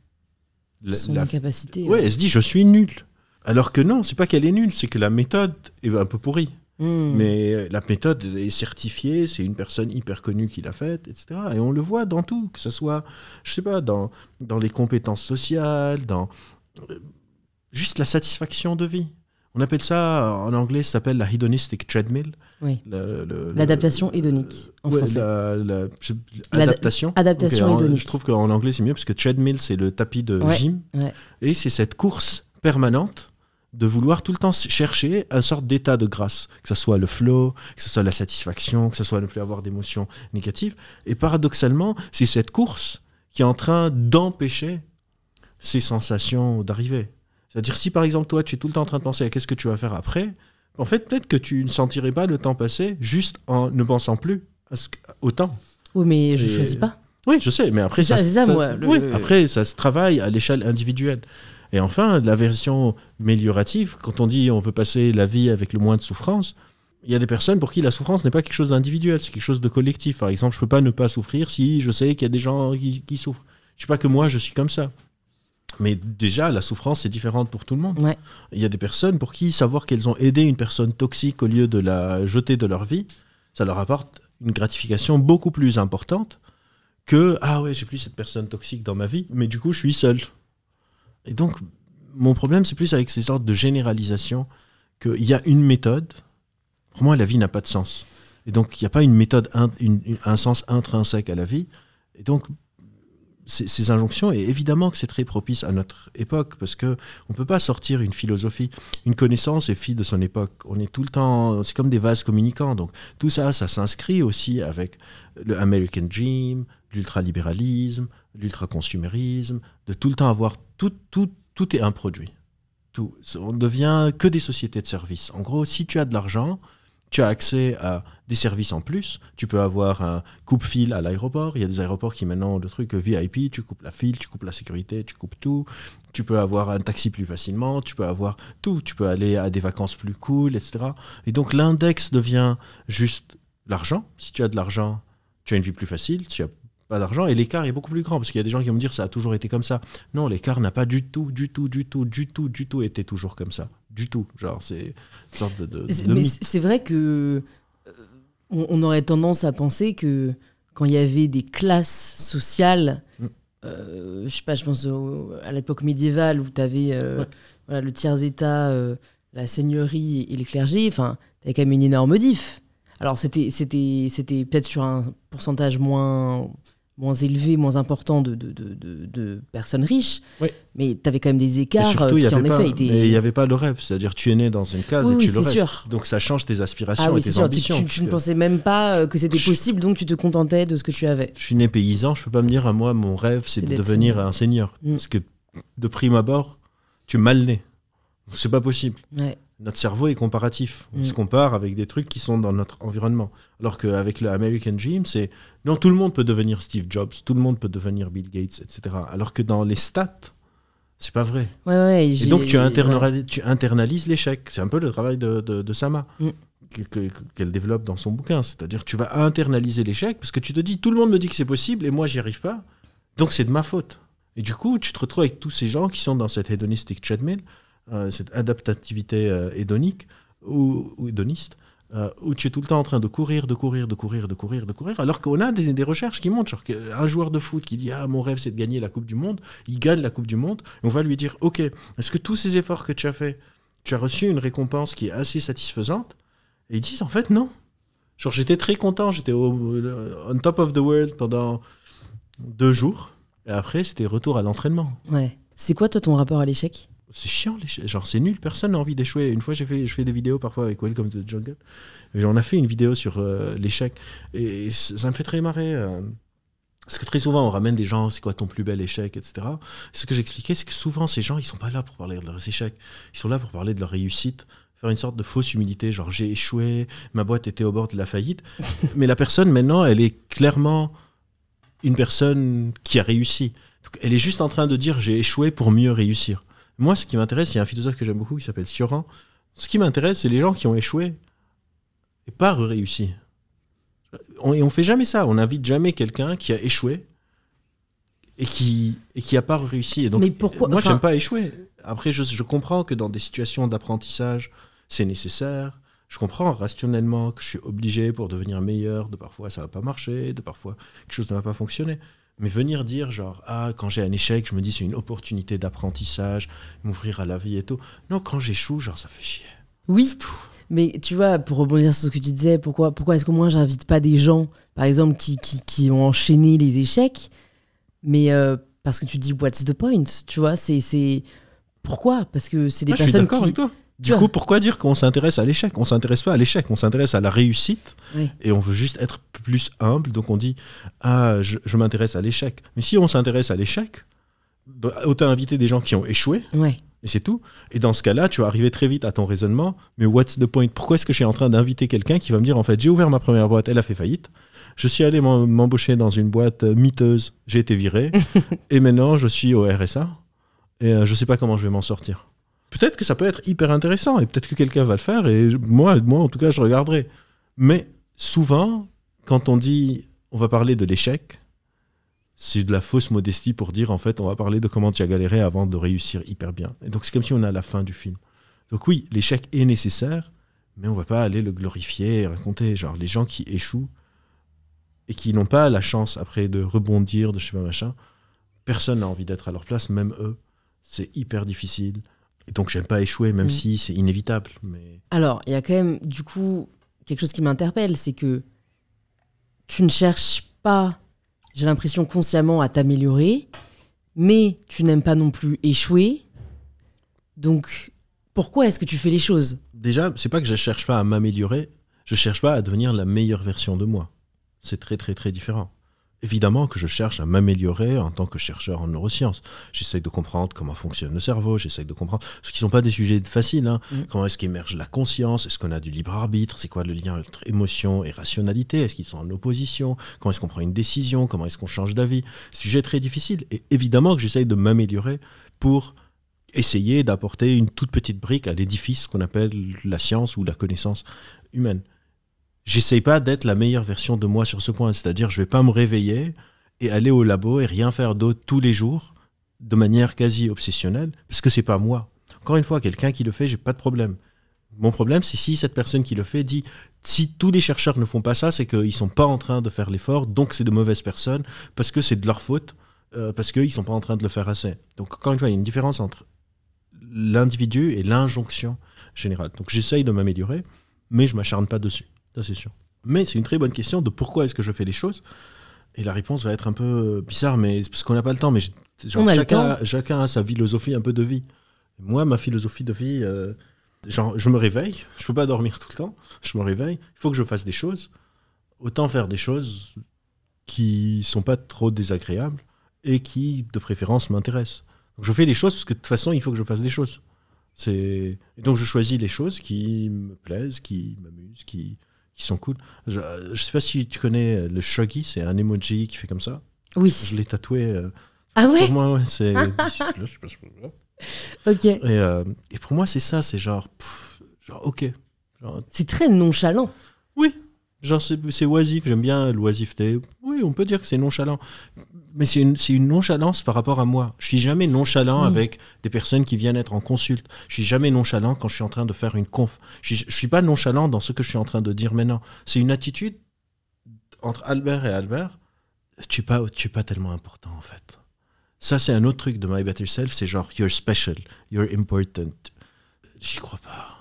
son incapacité. Ouais, elle se dit « je suis nulle ». Alors que non, c'est pas qu'elle est nulle, c'est que la méthode est un peu pourrie. Mais la méthode est certifiée, c'est une personne hyper connue qui l'a faite, etc. Et on le voit dans tout, que ce soit, je sais pas, dans les compétences sociales, dans juste la satisfaction de vie. On appelle ça, en anglais, ça s'appelle la hedonistic treadmill. Oui. L'adaptation hédonique, en français. L'adaptation. Adaptation hédonique. Je trouve qu'en anglais, c'est mieux, parce que treadmill, c'est le tapis de gym. Ouais. Et c'est cette course permanente de vouloir tout le temps chercher une sorte d'état de grâce, que ce soit le flow, que ce soit la satisfaction, que ce soit ne plus avoir d'émotions négatives. Et paradoxalement, c'est cette course qui est en train d'empêcher ces sensations d'arriver. C'est-à-dire, si par exemple, toi, tu es tout le temps en train de penser à qu'est-ce que tu vas faire après, en fait, peut-être que tu ne sentirais pas le temps passer juste en ne pensant plus au temps. Oui, mais je ne choisis pas. Oui, je sais, mais après, après, ça se travaille à l'échelle individuelle. Et enfin, la version améliorative, quand on dit on veut passer la vie avec le moins de souffrance, il y a des personnes pour qui la souffrance n'est pas quelque chose d'individuel, c'est quelque chose de collectif. Par exemple, je ne peux pas ne pas souffrir si je sais qu'il y a des gens qui souffrent. Je ne sais pas que moi, je suis comme ça. Mais déjà, la souffrance est différente pour tout le monde. Ouais. Il y a des personnes pour qui savoir qu'elles ont aidé une personne toxique au lieu de la jeter de leur vie, ça leur apporte une gratification beaucoup plus importante que ah ouais, j'ai plus cette personne toxique dans ma vie, mais du coup, je suis seul. Et donc, mon problème, c'est plus avec ces sortes de généralisations qu'il y a une méthode. Pour moi, la vie n'a pas de sens. Et donc, il n'y a pas une méthode, un sens intrinsèque à la vie. Et donc, ces injonctions, et évidemment que c'est très propice à notre époque, parce qu'on ne peut pas sortir une philosophie. Une connaissance est fille de son époque. On est tout le temps, c'est comme des vases communicants. Donc tout ça, ça s'inscrit aussi avec le American Dream, l'ultralibéralisme, l'ultraconsumérisme, de tout le temps avoir tout est un produit. Tout. On ne devient que des sociétés de services. En gros, si tu as de l'argent, tu as accès à des services en plus. Tu peux avoir un coupe-fil à l'aéroport. Il y a des aéroports qui maintenant ont le truc VIP. Tu coupes la file, tu coupes la sécurité, tu coupes tout. Tu peux avoir un taxi plus facilement. Tu peux avoir tout. Tu peux aller à des vacances plus cool, etc. Et donc l'index devient juste l'argent. Si tu as de l'argent, tu as une vie plus facile. Si tu n'as pas d'argent, et l'écart est beaucoup plus grand. Parce qu'il y a des gens qui vont me dire ça a toujours été comme ça. Non, l'écart n'a pas du tout été toujours comme ça. Du tout. Genre, c'est une sorte de mais c'est vrai que on aurait tendance à penser que quand il y avait des classes sociales, je sais pas, je pense à l'époque médiévale où tu avais voilà, le tiers-état, la seigneurie et les clergés, enfin, tu avais quand même une énorme diff. Alors c'était peut-être sur un pourcentage moins élevé, moins important de personnes riches, mais tu avais quand même des écarts surtout, qui en effet étaient... Mais il n'y avait pas le rêve, c'est-à-dire tu es né dans une case et tu le restes. Sûr. Donc ça change tes aspirations et tes ambitions. Tu ne pensais même pas que c'était possible, donc tu te contentais de ce que tu avais. Je suis né paysan, je ne peux pas me dire à moi, mon rêve c'est de devenir un seigneur. Parce que de prime abord, tu es mal né. C'est pas possible. Ouais. Notre cerveau est comparatif. On se compare avec des trucs qui sont dans notre environnement. Alors qu'avec le American Dream, c'est non, tout le monde peut devenir Steve Jobs, tout le monde peut devenir Bill Gates, etc. Alors que dans les stats, c'est pas vrai. Et donc tu internalises l'échec. C'est un peu le travail de Sama qu'elle développe dans son bouquin. C'est-à-dire tu vas internaliser l'échec parce que tu te dis tout le monde me dit que c'est possible et moi j'y arrive pas. Donc c'est de ma faute. Et du coup, tu te retrouves avec tous ces gens qui sont dans cette hedonistic treadmill, cette adaptativité hédonique ou hédoniste, où tu es tout le temps en train de courir, alors qu'on a des recherches qui montrent, genre qu'un joueur de foot qui dit « Ah, mon rêve, c'est de gagner la Coupe du Monde », il gagne la Coupe du Monde, et on va lui dire « Ok, est-ce que tous ces efforts que tu as faits, tu as reçu une récompense qui est assez satisfaisante ?» Et ils disent « En fait, non. Genre, j'étais très content, j'étais on top of the world pendant 2 jours, et après, c'était retour à l'entraînement. » Ouais. C'est quoi, toi, ton rapport à l'échec ? C'est chiant, genre c'est nul, personne n'a envie d'échouer. Une fois, je fais des vidéos parfois avec Welcome to the Jungle. Et on a fait une vidéo sur l'échec. Et ça me fait très marrer. Parce que très souvent, on ramène des gens, c'est quoi ton plus bel échec, etc. Et ce que j'expliquais, c'est que souvent, ces gens, ils sont pas là pour parler de leurs échecs. Ils sont là pour parler de leur réussite. Faire une sorte de fausse humilité, genre j'ai échoué, ma boîte était au bord de la faillite. Mais la personne, maintenant, elle est clairement une personne qui a réussi. Donc, elle est juste en train de dire j'ai échoué pour mieux réussir. Moi, ce qui m'intéresse, il y a un philosophe que j'aime beaucoup qui s'appelle Sioran. Ce qui m'intéresse, c'est les gens qui ont échoué et pas réussi. Et on fait jamais ça. On n'invite jamais quelqu'un qui a échoué et qui a pas réussi. Et donc, mais pourquoi, moi, j'aime pas échouer. Après, je comprends que dans des situations d'apprentissage, c'est nécessaire. Je comprends rationnellement que je suis obligé pour devenir meilleur. De parfois, ça va pas marcher. De parfois, quelque chose ne va pas fonctionner. Mais venir dire genre, ah, quand j'ai un échec, je me dis c'est une opportunité d'apprentissage, m'ouvrir à la vie et tout. Non, quand j'échoue, genre, ça fait chier. Oui, mais tu vois, pour rebondir sur ce que tu disais, pourquoi est-ce qu'au moins j'invite pas des gens, par exemple, qui ont enchaîné les échecs, mais parce que tu dis, what's the point, tu vois, c'est... Pourquoi ? Parce que c'est des personnes je suis d'accord avec toi. Du coup, pourquoi dire qu'on s'intéresse à l'échec ? On s'intéresse pas à l'échec, on s'intéresse à la réussite. Oui. Et on veut juste être plus humble. Donc on dit, ah, je m'intéresse à l'échec. Mais si on s'intéresse à l'échec, bah, autant inviter des gens qui ont échoué. Ouais. Et c'est tout. Et dans ce cas-là, tu vas arriver très vite à ton raisonnement. Mais what's the point ? Pourquoi est-ce que je suis en train d'inviter quelqu'un qui va me dire, en fait, j'ai ouvert ma première boîte, elle a fait faillite. Je suis allé m'embaucher dans une boîte miteuse, j'ai été viré. Et maintenant, je suis au RSA. Et je sais pas comment je vais m'en sortir. Peut-être que ça peut être hyper intéressant et peut-être que quelqu'un va le faire et moi, en tout cas, je regarderai. Mais souvent, quand on dit on va parler de l'échec, c'est de la fausse modestie pour dire en fait on va parler de comment tu as galéré avant de réussir hyper bien. Et donc c'est comme si on est à la fin du film. Donc oui, l'échec est nécessaire, mais on va pas aller le glorifier et raconter. Genre les gens qui échouent, et qui n'ont pas la chance après de rebondir, de je sais pas machin, personne n'a envie d'être à leur place, même eux. C'est hyper difficile. Et donc, j'aime pas échouer, même si c'est inévitable. Mais... Alors, il y a quand même, du coup, quelque chose qui m'interpelle, c'est que tu ne cherches pas, j'ai l'impression, consciemment à t'améliorer, mais tu n'aimes pas non plus échouer. Donc, pourquoi est-ce que tu fais les choses ? Déjà, c'est pas que je cherche pas à m'améliorer, je cherche pas à devenir la meilleure version de moi. C'est très, très, très différent. Évidemment que je cherche à m'améliorer en tant que chercheur en neurosciences. J'essaye de comprendre comment fonctionne le cerveau, j'essaye de comprendre ce qui ne sont pas des sujets faciles. Comment est-ce qu'émerge la conscience ? Est-ce qu'on a du libre arbitre ? C'est quoi le lien entre émotion et rationalité ? Est-ce qu'ils sont en opposition ? Comment est-ce qu'on prend une décision ? Comment est-ce qu'on change d'avis ? Sujet très difficile. Et évidemment que j'essaye de m'améliorer pour essayer d'apporter une toute petite brique à l'édifice qu'on appelle la science ou la connaissance humaine. J'essaye pas d'être la meilleure version de moi sur ce point. C'est-à-dire, je vais pas me réveiller et aller au labo et rien faire d'autre tous les jours de manière quasi obsessionnelle, parce que c'est pas moi. Encore une fois, quelqu'un qui le fait, j'ai pas de problème. Mon problème, c'est si cette personne qui le fait dit si tous les chercheurs ne font pas ça, c'est qu'ils sont pas en train de faire l'effort, donc c'est de mauvaises personnes, parce que c'est de leur faute, parce qu'ils sont pas en train de le faire assez. Donc, encore une fois, il y a une différence entre l'individu et l'injonction générale. Donc, j'essaye de m'améliorer, mais je m'acharne pas dessus. Ça, c'est sûr. Mais c'est une très bonne question de pourquoi est-ce que je fais les choses. Et la réponse va être un peu bizarre, mais c'est parce qu'on n'a pas le temps. Mais genre, chacun a sa philosophie un peu de vie. Moi, ma philosophie de vie, genre, je me réveille. Je ne peux pas dormir tout le temps. Je me réveille. Il faut que je fasse des choses. Autant faire des choses qui ne sont pas trop désagréables et qui, de préférence, m'intéressent. Donc, je fais des choses parce que de toute façon, il faut que je fasse des choses. Et donc, je choisis les choses qui me plaisent, qui m'amusent, qui sont cool. Je sais pas si tu connais le Shuggy, c'est un emoji qui fait comme ça. Oui. Je l'ai tatoué. Ah ouais ? Pour moi, ouais, c'est... je sais pas ce que c'est. Ok. Et pour moi, c'est ça, c'est genre ok. Genre, c'est très nonchalant. Oui, genre c'est oisif, j'aime bien l'oisiveté. Oui, on peut dire que c'est nonchalant. Mais c'est une nonchalance par rapport à moi. Je suis jamais nonchalant avec des personnes qui viennent être en consulte. Je suis jamais nonchalant quand je suis en train de faire une conf. Je suis pas nonchalant dans ce que je suis en train de dire maintenant. C'est une attitude entre Albert et Albert. Tu es pas tellement important en fait. Ça, c'est un autre truc de My Better Self, c'est genre you're special, you're important. J'y crois pas.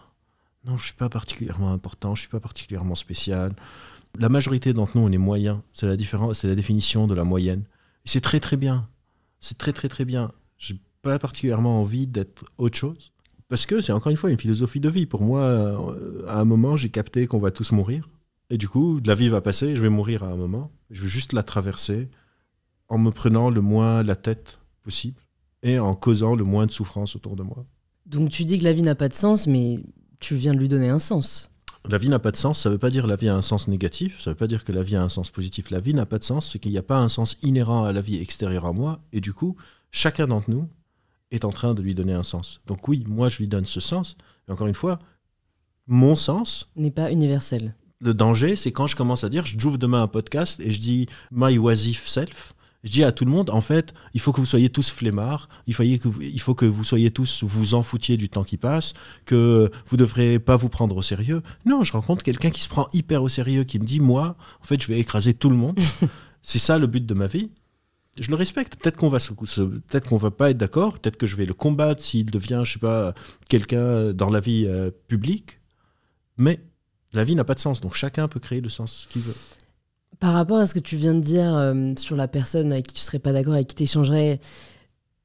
Non, je suis pas particulièrement important, je suis pas particulièrement spécial. La majorité d'entre nous, on est moyen. C'est la définition de la moyenne. Et c'est très très bien. C'est très très très bien. J'ai pas particulièrement envie d'être autre chose. Parce que c'est encore une fois une philosophie de vie. Pour moi, à un moment, j'ai capté qu'on va tous mourir. Et du coup, la vie va passer, je vais mourir à un moment. Je veux juste la traverser en me prenant le moins la tête possible et en causant le moins de souffrance autour de moi. Donc tu dis que la vie n'a pas de sens, mais tu viens de lui donner un sens. La vie n'a pas de sens, ça ne veut pas dire que la vie a un sens négatif, ça ne veut pas dire que la vie a un sens positif. La vie n'a pas de sens, c'est qu'il n'y a pas un sens inhérent à la vie extérieure à moi, et du coup, chacun d'entre nous est en train de lui donner un sens. Donc oui, moi je lui donne ce sens, et encore une fois, mon sens n'est pas universel. Le danger, c'est quand je commence à dire, j'ouvre demain un podcast et je dis « my oisif self », je dis à tout le monde, en fait, il faut que vous soyez tous flemmards, il faut que vous soyez tous, vous en foutiez du temps qui passe, que vous ne devrez pas vous prendre au sérieux. Non, je rencontre quelqu'un qui se prend hyper au sérieux, qui me dit, moi, en fait, je vais écraser tout le monde. C'est ça le but de ma vie. Je le respecte. Peut-être qu'on va pas être d'accord, peut-être que je vais le combattre s'il devient, je sais pas, quelqu'un dans la vie publique. Mais la vie n'a pas de sens, donc chacun peut créer le sens qu'il veut. Par rapport à ce que tu viens de dire sur la personne avec qui tu serais pas d'accord, avec qui tu échangerais,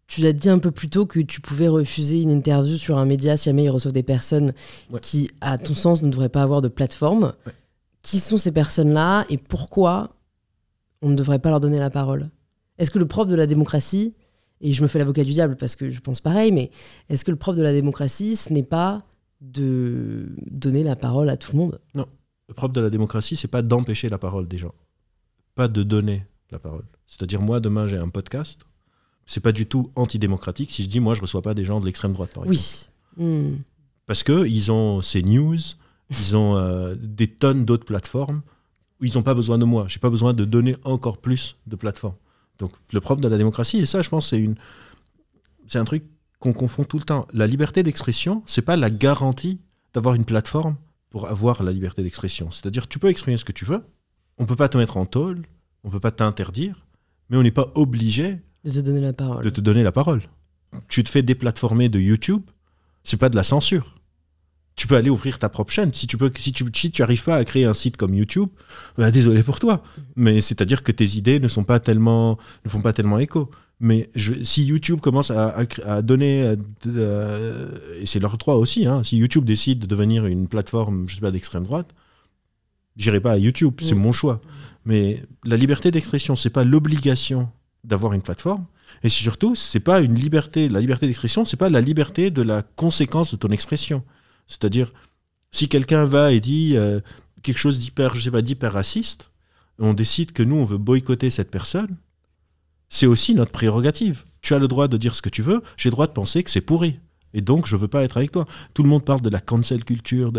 tu l'as dit un peu plus tôt que tu pouvais refuser une interview sur un média si jamais ils reçoivent des personnes qui, à ton sens, ne devraient pas avoir de plateforme. Ouais. Qui sont ces personnes-là et pourquoi on ne devrait pas leur donner la parole ? Est-ce que le propre de la démocratie, et je me fais l'avocat du diable parce que je pense pareil, mais est-ce que le propre de la démocratie, ce n'est pas de donner la parole à tout le monde ? Non. Le propre de la démocratie, c'est pas d'empêcher la parole des gens, pas de donner la parole. C'est-à-dire, moi, demain, j'ai un podcast, c'est pas du tout antidémocratique si je dis, moi, je reçois pas des gens de l'extrême droite, par exemple. Oui. Parce qu'ils ont ces news, ils ont des tonnes d'autres plateformes où ils n'ont pas besoin de moi. J'ai pas besoin de donner encore plus de plateformes. Donc, le propre de la démocratie, et ça, je pense, c'est un truc qu'on confond tout le temps. La liberté d'expression, c'est pas la garantie d'avoir une plateforme pour avoir la liberté d'expression. C'est-à-dire, tu peux exprimer ce que tu veux, On ne peut pas te mettre en tôle, on ne peut pas t'interdire, mais on n'est pas obligé de te donner la parole. De te donner la parole. Tu te fais déplatformer de YouTube, c'est pas de la censure. Tu peux aller ouvrir ta propre chaîne. Si tu arrives pas à créer un site comme YouTube, bah, désolé pour toi. Mais c'est-à-dire que tes idées ne font pas tellement écho. Mais si YouTube commence à donner, et c'est leur droit aussi, hein, si YouTube décide de devenir une plateforme, je sais pas, d'extrême droite, j'irai pas à YouTube, c'est mon choix. Mais la liberté d'expression, c'est pas l'obligation d'avoir une plateforme. Et surtout, c'est pas une liberté. La liberté d'expression, c'est pas la liberté de la conséquence de ton expression. C'est-à-dire, si quelqu'un va et dit quelque chose d'hyper raciste, on décide que nous, on veut boycotter cette personne, c'est aussi notre prérogative. Tu as le droit de dire ce que tu veux, j'ai le droit de penser que c'est pourri. Et donc, je veux pas être avec toi. Tout le monde parle de la cancel culture,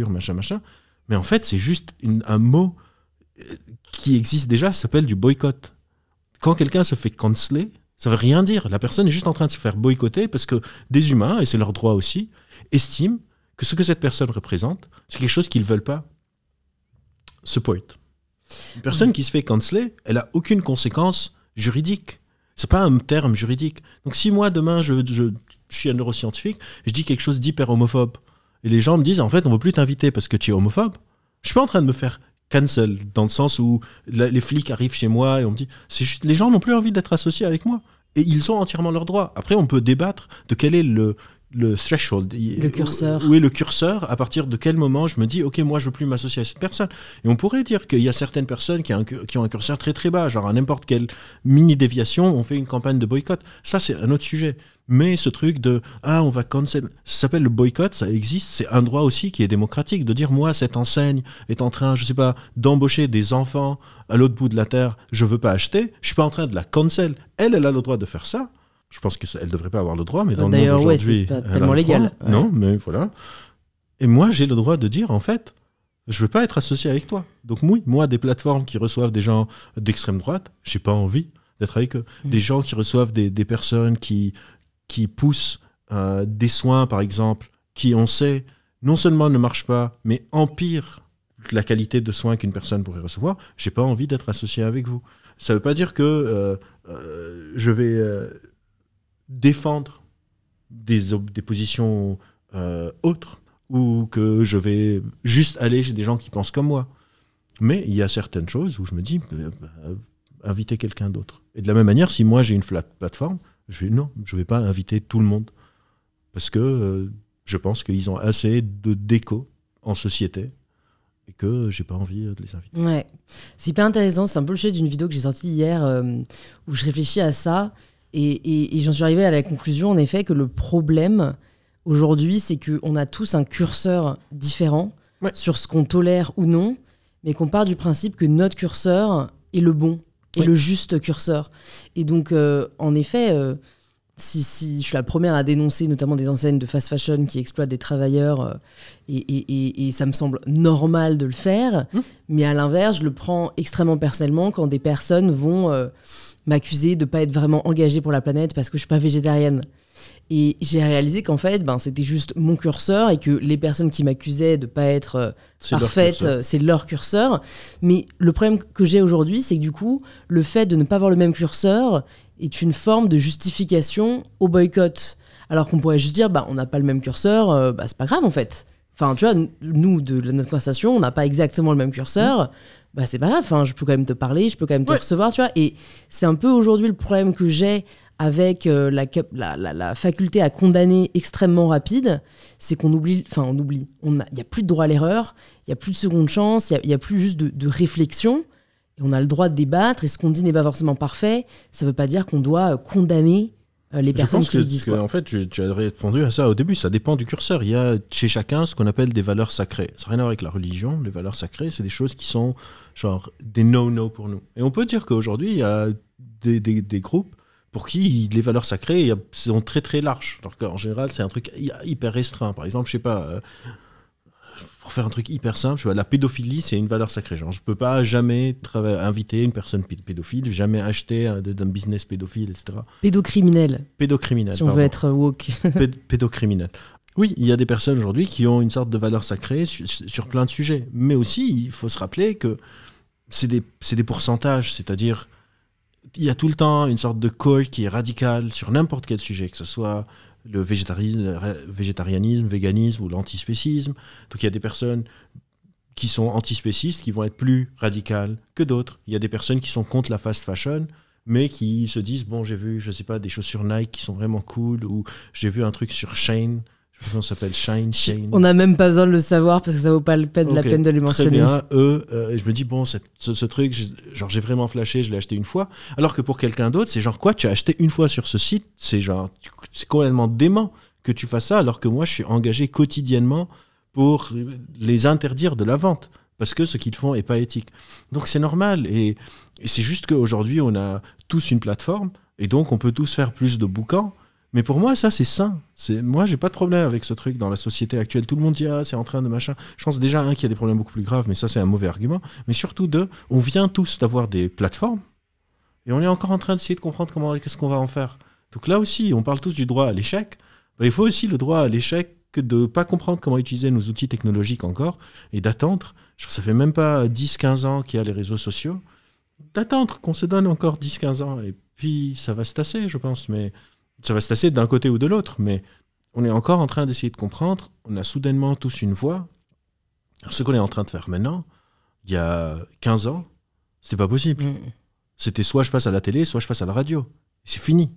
machin. Mais en fait, c'est juste un mot qui existe déjà, ça s'appelle du boycott. Quand quelqu'un se fait canceler, ça veut rien dire. La personne est juste en train de se faire boycotter parce que des humains, et c'est leur droit aussi, estiment que ce que cette personne représente, c'est quelque chose qu'ils ne veulent pas support. Une personne qui se fait canceler, elle n'a aucune conséquence juridique. Ce n'est pas un terme juridique. Donc si moi, demain, je suis un neuroscientifique, je dis quelque chose d'hyper homophobe, et les gens me disent, en fait, on ne veut plus t'inviter parce que tu es homophobe, je ne suis pas en train de me faire cancel, dans le sens où les flics arrivent chez moi et on me dit, c'est juste, les gens n'ont plus envie d'être associés avec moi. Et ils ont entièrement leurs droits. Après, on peut débattre de quel est le threshold. Le curseur. Oui, le curseur, à partir de quel moment je me dis, ok, moi je veux plus m'associer à cette personne. Et on pourrait dire qu'il y a certaines personnes qui ont un curseur très très bas, genre à n'importe quelle mini déviation, on fait une campagne de boycott. Ça, c'est un autre sujet. Mais ce truc de, on va cancel, ça s'appelle le boycott, ça existe, c'est un droit aussi qui est démocratique, de dire, moi, cette enseigne est en train, je sais pas, d'embaucher des enfants à l'autre bout de la terre, je veux pas acheter, je suis pas en train de la cancel. Elle a le droit de faire ça. Je pense qu'elle ne devrait pas avoir le droit, mais dans le monde aujourd'hui... c'est pas tellement légal. Ouais. Non, mais voilà. Et moi, j'ai le droit de dire, en fait, je ne veux pas être associé avec toi. Donc oui, moi, des plateformes qui reçoivent des gens d'extrême droite, je n'ai pas envie d'être avec eux. Des gens qui reçoivent des personnes qui poussent des soins, par exemple, qui, on sait, non seulement ne marchent pas, mais empirent la qualité de soins qu'une personne pourrait recevoir, je n'ai pas envie d'être associé avec vous. Ça ne veut pas dire que je vais... défendre des positions autres ou que je vais juste aller chez des gens qui pensent comme moi. Mais il y a certaines choses où je me dis, inviter quelqu'un d'autre. Et de la même manière, si moi j'ai une plateforme, je ne vais pas inviter tout le monde. Parce que je pense qu'ils ont assez de déco en société et que j'ai pas envie de les inviter. Ouais, c'est hyper intéressant. C'est un peu le sujet d'une vidéo que j'ai sortie hier où je réfléchis à ça. Et j'en suis arrivée à la conclusion, en effet, que le problème aujourd'hui, c'est qu'on a tous un curseur différent sur ce qu'on tolère ou non, mais qu'on part du principe que notre curseur est le bon, est le juste curseur. Et donc, en effet, si je suis la première à dénoncer notamment des enseignes de fast fashion qui exploitent des travailleurs, et ça me semble normal de le faire, mais à l'inverse, je le prends extrêmement personnellement quand des personnes vont... m'accuser de ne pas être vraiment engagée pour la planète parce que je ne suis pas végétarienne. Et j'ai réalisé qu'en fait, c'était juste mon curseur et que les personnes qui m'accusaient de ne pas être parfaites, c'est leur curseur. Mais le problème que j'ai aujourd'hui, c'est que du coup, le fait de ne pas avoir le même curseur est une forme de justification au boycott. Alors qu'on pourrait juste dire, on n'a pas le même curseur, c'est pas grave en fait. Enfin, tu vois, nous, de notre conversation, on n'a pas exactement le même curseur. C'est pas grave, je peux quand même te parler, je peux quand même te recevoir, tu vois. Et c'est un peu aujourd'hui le problème que j'ai avec la faculté à condamner extrêmement rapide, c'est qu'on oublie, il n'y a plus de droit à l'erreur, il n'y a plus de seconde chance, il n'y a plus juste de réflexion, et on a le droit de débattre, et ce qu'on dit n'est pas forcément parfait, ça ne veut pas dire qu'on doit condamner les personnes qui le disent. En fait, tu as répondu à ça au début, ça dépend du curseur. Il y a chez chacun ce qu'on appelle des valeurs sacrées. Ça n'a rien à voir avec la religion. Les valeurs sacrées, c'est des choses qui sont genre des no-no pour nous. Et on peut dire qu'aujourd'hui, il y a des groupes pour qui les valeurs sacrées sont très très larges. Alors qu'en général, c'est un truc hyper restreint. Par exemple, je sais pas... pour faire un truc hyper simple, la pédophilie, c'est une valeur sacrée. Genre, je peux pas jamais inviter une personne pédophile, jamais acheter d'un business pédophile, etc. Pédocriminel. Pédocriminel. Si on veut être woke. Pédocriminel. Oui, il y a des personnes aujourd'hui qui ont une sorte de valeur sacrée sur plein de sujets. Mais aussi, il faut se rappeler que c'est des pourcentages, c'est-à-dire il y a tout le temps une sorte de call qui est radical sur n'importe quel sujet, que ce soit le végétarianisme, véganisme ou l'antispécisme. Donc il y a des personnes qui sont antispécistes qui vont être plus radicales que d'autres. Il y a des personnes qui sont contre la fast fashion, mais qui se disent, bon, j'ai vu, je sais pas, des chaussures Nike qui sont vraiment cool, ou j'ai vu un truc sur Shein, je sais pas comment ça s'appelle, Shein. On n'a même pas besoin de le savoir parce que ça vaut pas la peine de les mentionner. Très bien, je me dis, bon, ce truc, j'ai vraiment flashé, je l'ai acheté une fois, alors que pour quelqu'un d'autre, c'est genre, quoi, tu as acheté une fois sur ce site, c'est complètement dément que tu fasses ça, alors que moi, je suis engagé quotidiennement pour les interdire de la vente, parce que ce qu'ils font n'est pas éthique. Donc c'est normal, et c'est juste qu'aujourd'hui, on a tous une plateforme, et donc on peut tous faire plus de boucans, mais pour moi, ça, c'est sain. Moi, j'ai pas de problème avec ce truc dans la société actuelle. Tout le monde dit, ah, c'est en train de machin. Je pense déjà, qu'il y a des problèmes beaucoup plus graves, mais ça, c'est un mauvais argument. Mais surtout, on vient tous d'avoir des plateformes, et on est encore en train d'essayer de comprendre qu'est-ce qu'on va en faire. Donc là aussi, on parle tous du droit à l'échec. Il faut aussi le droit à l'échec de ne pas comprendre comment utiliser nos outils technologiques encore et d'attendre, ça fait même pas 10-15 ans qu'il y a les réseaux sociaux, d'attendre qu'on se donne encore 10-15 ans et puis ça va se tasser, je pense, mais ça va se tasser d'un côté ou de l'autre, mais on est encore en train d'essayer de comprendre, on a soudainement tous une voix. Alors, ce qu'on est en train de faire maintenant, il y a 15 ans, c'était pas possible. C'était soit je passe à la télé, soit je passe à la radio. C'est fini.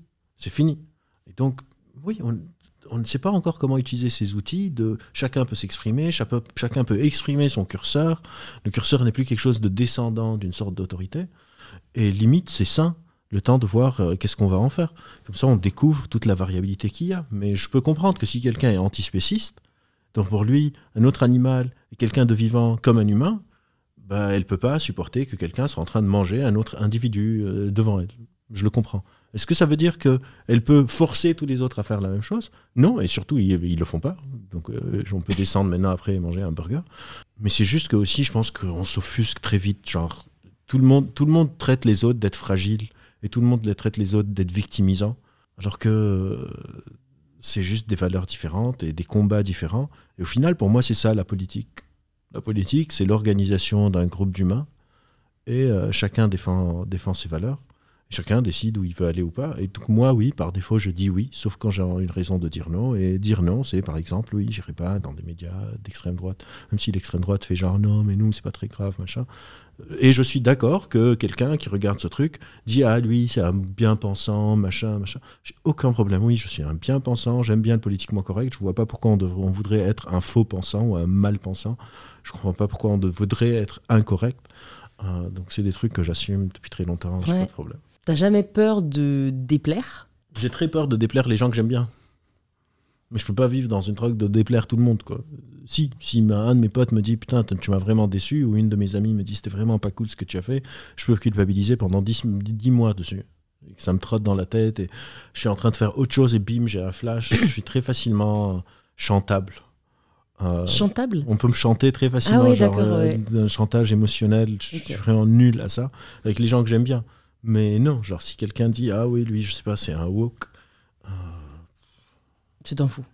Et donc, oui, on ne sait pas encore comment utiliser ces outils. Chacun peut s'exprimer, chacun peut exprimer son curseur. Le curseur n'est plus quelque chose de descendant d'une sorte d'autorité. Et limite, c'est sain, le temps de voir qu'est-ce qu'on va en faire. Comme ça, on découvre toute la variabilité qu'il y a. Mais je peux comprendre que si quelqu'un est antispéciste, donc pour lui, un autre animal est quelqu'un de vivant comme un humain, elle ne peut pas supporter que quelqu'un soit en train de manger un autre individu devant elle. Je le comprends. Est-ce que ça veut dire qu'elle peut forcer tous les autres à faire la même chose? Non, et surtout, ils ne le font pas. Donc, on peut descendre maintenant après et manger un burger. Mais c'est juste que aussi, je pense qu'on s'offusque très vite. Genre, tout le monde traite les autres d'être fragiles et tout le monde traite les autres d'être victimisants. Alors que c'est juste des valeurs différentes et des combats différents. Et au final, pour moi, c'est ça la politique. La politique, c'est l'organisation d'un groupe d'humains et chacun défend ses valeurs. Chacun décide où il veut aller ou pas. Et donc moi, oui, par défaut, je dis oui, sauf quand j'ai une raison de dire non. Et dire non, c'est par exemple, oui, j'irai pas dans des médias d'extrême droite, même si l'extrême droite fait genre non, mais nous, c'est pas très grave, machin. Et je suis d'accord que quelqu'un qui regarde ce truc dit ah, lui, c'est un bien-pensant, machin. J'ai aucun problème. Oui, je suis un bien-pensant, j'aime bien le politiquement correct. Je vois pas pourquoi on voudrait être un faux-pensant ou un mal-pensant. Je comprends pas pourquoi on voudrait être incorrect. Donc c'est des trucs que j'assume depuis très longtemps, j'ai pas de problème. T'as jamais peur de déplaire? J'ai très peur de déplaire les gens que j'aime bien. Mais je peux pas vivre dans une drogue de déplaire tout le monde, quoi. Si un de mes potes me dit putain, tu m'as vraiment déçu, ou une de mes amies me dit c'était vraiment pas cool ce que tu as fait, je peux culpabiliser pendant 10 mois dessus. Et ça me trotte dans la tête et je suis en train de faire autre chose et bim, j'ai un flash. Je suis très facilement chantable. Chantable? On peut me chanter très facilement, un chantage émotionnel. Je suis vraiment nul à ça, avec les gens que j'aime bien. Mais non, genre si quelqu'un dit ah oui, lui, je sais pas, c'est un woke. Tu t'en fous?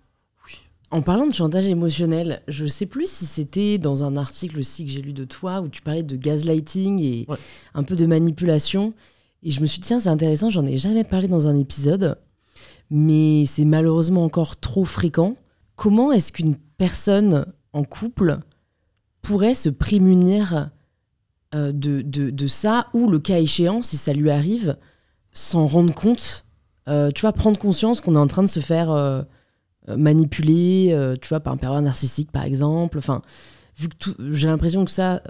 Oui. En parlant de chantage émotionnel, je sais plus si c'était dans un article aussi que j'ai lu de toi où tu parlais de gaslighting et un peu de manipulation. Et je me suis dit, tiens, c'est intéressant, j'en ai jamais parlé dans un épisode, mais c'est malheureusement encore trop fréquent. Comment est-ce qu'une personne en couple pourrait se prémunir de ça, ou le cas échéant, si ça lui arrive, s'en rendre compte, tu vois, prendre conscience qu'on est en train de se faire manipuler, tu vois, par un pervers narcissique, par exemple. Enfin, vu que j'ai l'impression que ça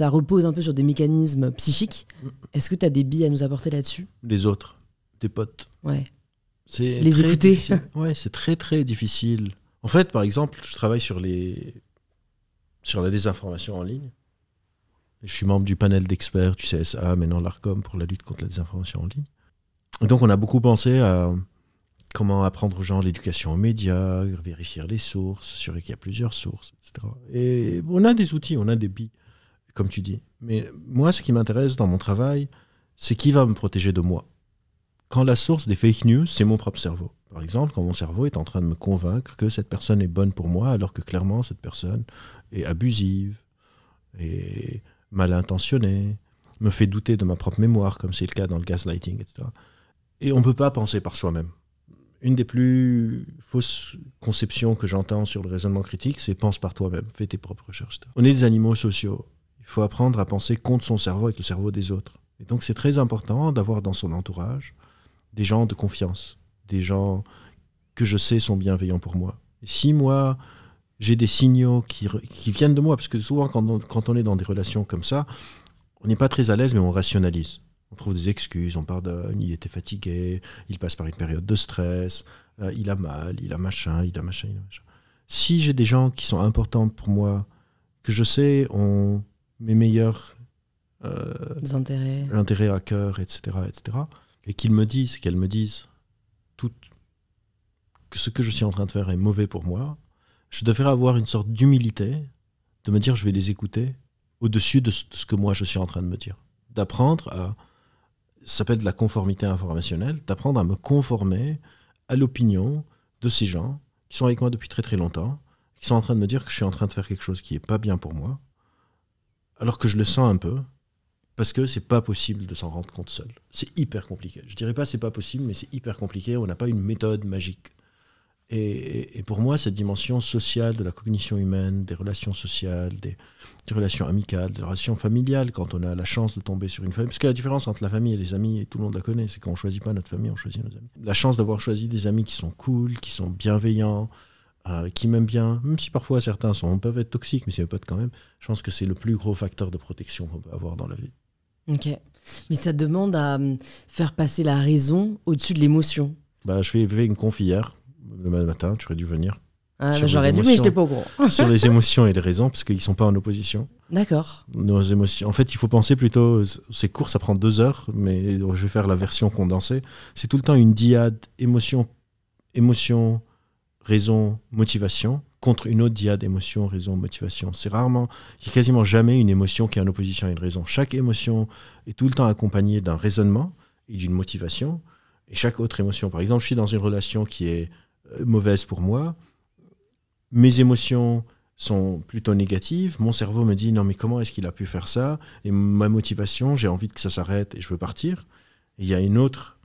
repose un peu sur des mécanismes psychiques. Est-ce que tu as des billes à nous apporter là-dessus? Les autres, tes potes. Ouais. C'est les écouter. Ouais, c'est très très difficile. En fait, par exemple, je travaille sur la désinformation en ligne. Je suis membre du panel d'experts du CSA, maintenant l'ARCOM, pour la lutte contre la désinformation en ligne. Et donc, on a beaucoup pensé à comment apprendre aux gens l'éducation aux médias, vérifier les sources, s'assurer qu'il y a plusieurs sources, etc. Et on a des outils, on a des billes, comme tu dis. Mais moi, ce qui m'intéresse dans mon travail, c'est qui va me protéger de moi. Quand la source des fake news, c'est mon propre cerveau. Par exemple, quand mon cerveau est en train de me convaincre que cette personne est bonne pour moi, alors que clairement, cette personne est abusive et mal intentionné, me fait douter de ma propre mémoire, comme c'est le cas dans le gaslighting, etc. Et on ne peut pas penser par soi-même. Une des plus fausses conceptions que j'entends sur le raisonnement critique, c'est pense par toi-même, fais tes propres recherches. On est des animaux sociaux. Il faut apprendre à penser contre son cerveau avec le cerveau des autres. Et donc c'est très important d'avoir dans son entourage des gens de confiance, des gens que je sais sont bienveillants pour moi. Et si moi, j'ai des signaux qui viennent de moi, parce que souvent quand on est dans des relations comme ça, on n'est pas très à l'aise, mais on rationalise. On trouve des excuses, on pardonne, il était fatigué, il passe par une période de stress, il a mal, il a machin. Si j'ai des gens qui sont importants pour moi, que je sais ont mes meilleurs intérêts à cœur, etc., et qu'ils me disent, qu'elles me disent que ce que je suis en train de faire est mauvais pour moi, je devrais avoir une sorte d'humilité de me dire je vais les écouter au-dessus de ce que moi je suis en train de me dire. D'apprendre à... Ça s'appelle de la conformité informationnelle, d'apprendre à me conformer à l'opinion de ces gens qui sont avec moi depuis très très longtemps, qui sont en train de me dire que je suis en train de faire quelque chose qui n'est pas bien pour moi, alors que je le sens un peu, parce que c'est pas possible de s'en rendre compte seul. C'est hyper compliqué. Je dirais pas c'est pas possible, mais c'est hyper compliqué. On n'a pas une méthode magique. Et pour moi, cette dimension sociale de la cognition humaine, des relations sociales, des relations amicales, des relations familiales, quand on a la chance de tomber sur une famille, parce que la différence entre la famille et les amis, et tout le monde la connaît, c'est qu'on ne choisit pas notre famille, on choisit nos amis. La chance d'avoir choisi des amis qui sont cool, qui sont bienveillants, qui m'aiment bien, même si parfois certains peuvent être toxiques, mais c'est pas quand même, je pense que c'est le plus gros facteur de protection qu'on peut avoir dans la vie. Ok. Mais ça demande à faire passer la raison au-dessus de l'émotion. Je fais une conf hier, le matin, tu aurais dû venir. J'aurais dû, mais je n'étais pas au courant. Sur les émotions et les raisons, parce qu'ils ne sont pas en opposition. D'accord. Nos émotions. En fait, il faut penser plutôt, c'est court, ça prend 2 heures, mais je vais faire la version condensée. C'est tout le temps une dyade émotion, raison, motivation, contre une autre dyade émotion, raison, motivation. Il n'y a quasiment jamais une émotion qui est en opposition à une raison. Chaque émotion est tout le temps accompagnée d'un raisonnement et d'une motivation. Et chaque autre émotion, par exemple, je suis dans une relation qui est mauvaise pour moi, mes émotions sont plutôt négatives, mon cerveau me dit non mais comment est-ce qu'il a pu faire ça, et ma motivation, j'ai envie que ça s'arrête et je veux partir. Et il y a une autre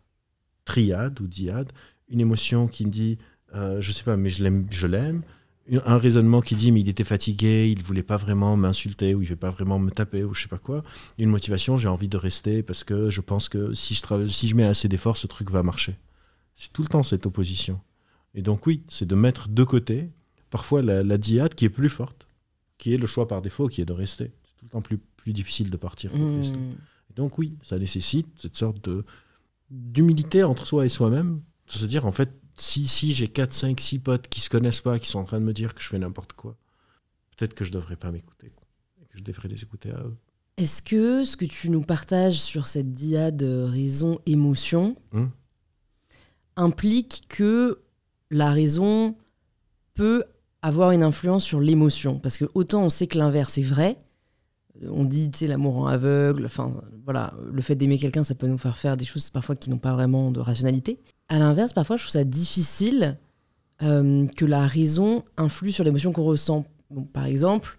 triade ou dyade, une émotion qui me dit je sais pas mais je l'aime, un raisonnement qui dit mais il était fatigué, il voulait pas vraiment m'insulter ou il veut pas vraiment me taper ou je sais pas quoi, une motivation, j'ai envie de rester parce que je pense que si je mets assez d'efforts, ce truc va marcher. C'est tout le temps cette opposition. Et donc oui, c'est de mettre de côté parfois la dyade qui est plus forte, qui est le choix par défaut, qui est de rester. C'est tout le temps plus difficile de partir que de rester. Et donc oui, ça nécessite cette sorte d'humilité entre soi et soi-même, de se dire en fait, si j'ai 4, 5, 6 potes qui se connaissent pas, qui sont en train de me dire que je fais n'importe quoi, peut-être que je devrais pas m'écouter, et que je devrais les écouter à eux. Est-ce que ce que tu nous partages sur cette dyade raison-émotion implique que la raison peut avoir une influence sur l'émotion? Parce que autant on sait que l'inverse est vrai, on dit l'amour rend aveugle, enfin voilà, le fait d'aimer quelqu'un ça peut nous faire des choses parfois qui n'ont pas vraiment de rationalité. À l'inverse, parfois je trouve ça difficile que la raison influe sur l'émotion qu'on ressent. Bon, par exemple,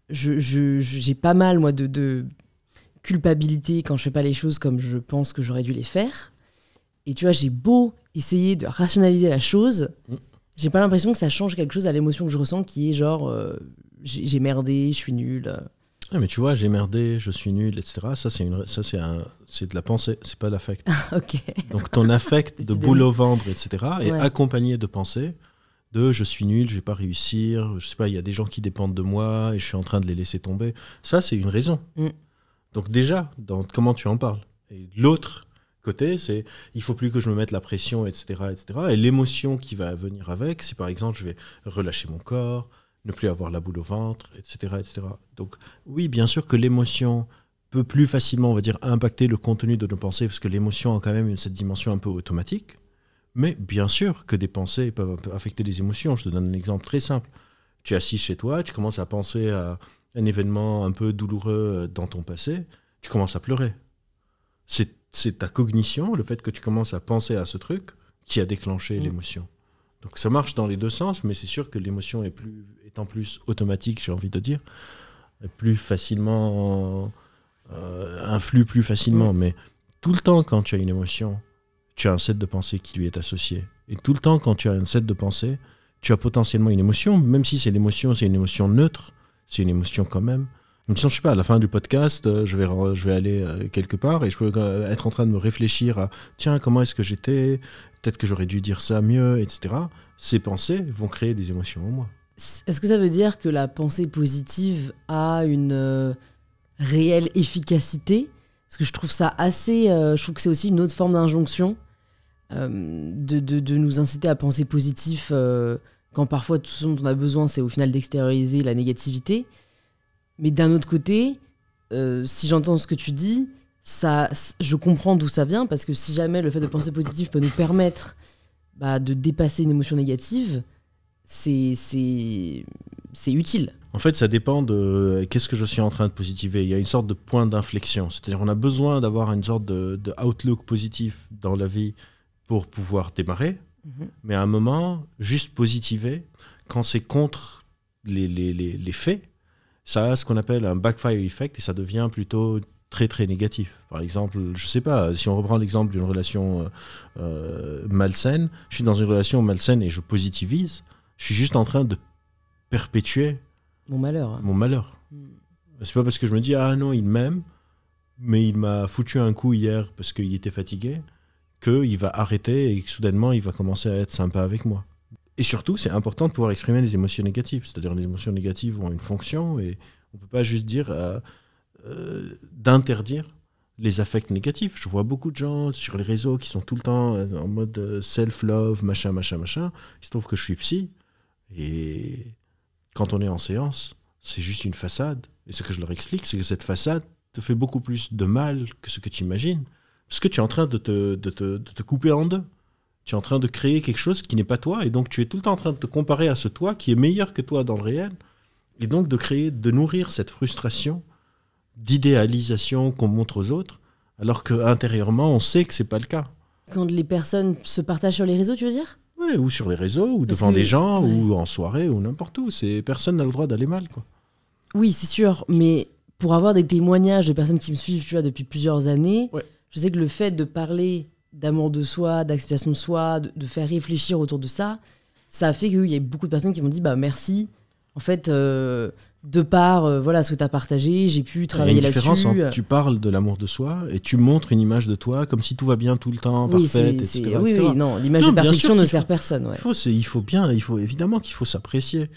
j'ai pas mal moi de culpabilité quand je fais pas les choses comme je pense que j'aurais dû les faire. Et tu vois, j'ai beau essayer de rationaliser la chose, j'ai pas l'impression que ça change quelque chose à l'émotion que je ressens, qui est genre j'ai merdé, je suis nul. Ouais, mais tu vois, j'ai merdé, je suis nul, etc. Ça, c'est de la pensée, c'est pas l'affect. Ok. Donc ton affect de boule au ventre, etc. est accompagné de pensées de je suis nul, je vais pas réussir, je sais pas, il y a des gens qui dépendent de moi et je suis en train de les laisser tomber. Ça, c'est une raison. Donc déjà, dans comment tu en parles. Et l'autre côté, c'est il faut plus que je me mette la pression, etc., etc. Et l'émotion qui va venir avec, c'est par exemple, je vais relâcher mon corps, ne plus avoir la boule au ventre, etc., etc. Donc oui, bien sûr que l'émotion peut plus facilement, on va dire, impacter le contenu de nos pensées, parce que l'émotion a quand même cette dimension un peu automatique. Mais bien sûr que des pensées peuvent affecter les émotions. Je te donne un exemple très simple. Tu es assis chez toi, tu commences à penser à un événement un peu douloureux dans ton passé, tu commences à pleurer. C'est ta cognition, le fait que tu commences à penser à ce truc, qui a déclenché l'émotion. Donc ça marche dans les deux sens, mais c'est sûr que l'émotion étant plus automatique, j'ai envie de dire, plus facilement, influe plus facilement. Mais tout le temps, quand tu as une émotion, tu as un set de pensée qui lui est associé. Et tout le temps, quand tu as un set de pensée, tu as potentiellement une émotion, même si c'est une émotion neutre, c'est une émotion quand même. Même si, je sais pas, à la fin du podcast, je vais aller quelque part et je peux être en train de me réfléchir à tiens, comment est-ce que j'étais, peut-être que j'aurais dû dire ça mieux, etc. Ces pensées vont créer des émotions en moi. Est-ce que ça veut dire que la pensée positive a une réelle efficacité? Parce que je trouve ça assez... je trouve que c'est aussi une autre forme d'injonction de nous inciter à penser positif quand parfois tout ce dont on a besoin, c'est au final d'extérioriser la négativité. Mais d'un autre côté, si j'entends ce que tu dis, je comprends d'où ça vient, parce que si jamais le fait de penser positif peut nous permettre de dépasser une émotion négative, c'est utile. En fait, ça dépend de qu'est-ce que je suis en train de positiver. Il y a une sorte de point d'inflexion. C'est-à-dire qu'on a besoin d'avoir une sorte de outlook positif dans la vie pour pouvoir démarrer. Mais à un moment, juste positiver, quand c'est contre les faits, ça a ce qu'on appelle un backfire effect et ça devient plutôt très très négatif. Par exemple, je sais pas, si on reprend l'exemple d'une relation malsaine, je suis dans une relation malsaine et je positivise, je suis juste en train de perpétuer mon malheur. Mon malheur. C'est pas parce que je me dis ah non, il m'aime, mais il m'a foutu un coup hier parce qu'il était fatigué, qu'il va arrêter et que soudainement il va commencer à être sympa avec moi. Et surtout, c'est important de pouvoir exprimer les émotions négatives. C'est-à-dire les émotions négatives ont une fonction et on ne peut pas juste dire d'interdire les affects négatifs. Je vois beaucoup de gens sur les réseaux qui sont tout le temps en mode self-love, machin. Il se trouve que je suis psy et quand on est en séance, c'est juste une façade. Et ce que je leur explique, c'est que cette façade te fait beaucoup plus de mal que ce que tu imagines. Parce que tu es en train de te couper en deux. Tu es en train de créer quelque chose qui n'est pas toi, et donc tu es tout le temps en train de te comparer à ce toi qui est meilleur que toi dans le réel, et donc de nourrir cette frustration d'idéalisation qu'on montre aux autres, alors qu'intérieurement, on sait que c'est pas le cas. Quand les personnes se partagent sur les réseaux, tu veux dire ? Oui, ou sur les réseaux, ou devant des gens, ou en soirée, ou n'importe où. Personne n'a le droit d'aller mal, quoi. Oui, c'est sûr, mais pour avoir des témoignages de personnes qui me suivent, tu vois, depuis plusieurs années, je sais que le fait de parler d'amour de soi, d'acceptation de soi, de faire réfléchir autour de ça, ça a fait qu'il y a beaucoup de personnes qui m'ont dit merci. En fait, de par ce que tu as partagé, j'ai pu travailler là-dessus. Il y a une différence entre tu parles de l'amour de soi et tu montres une image de toi comme si tout va bien tout le temps, parfaite, etc. Oui, non, l'image de perfection ne sert personne. Ouais. Il faut évidemment qu'il faut s'apprécier.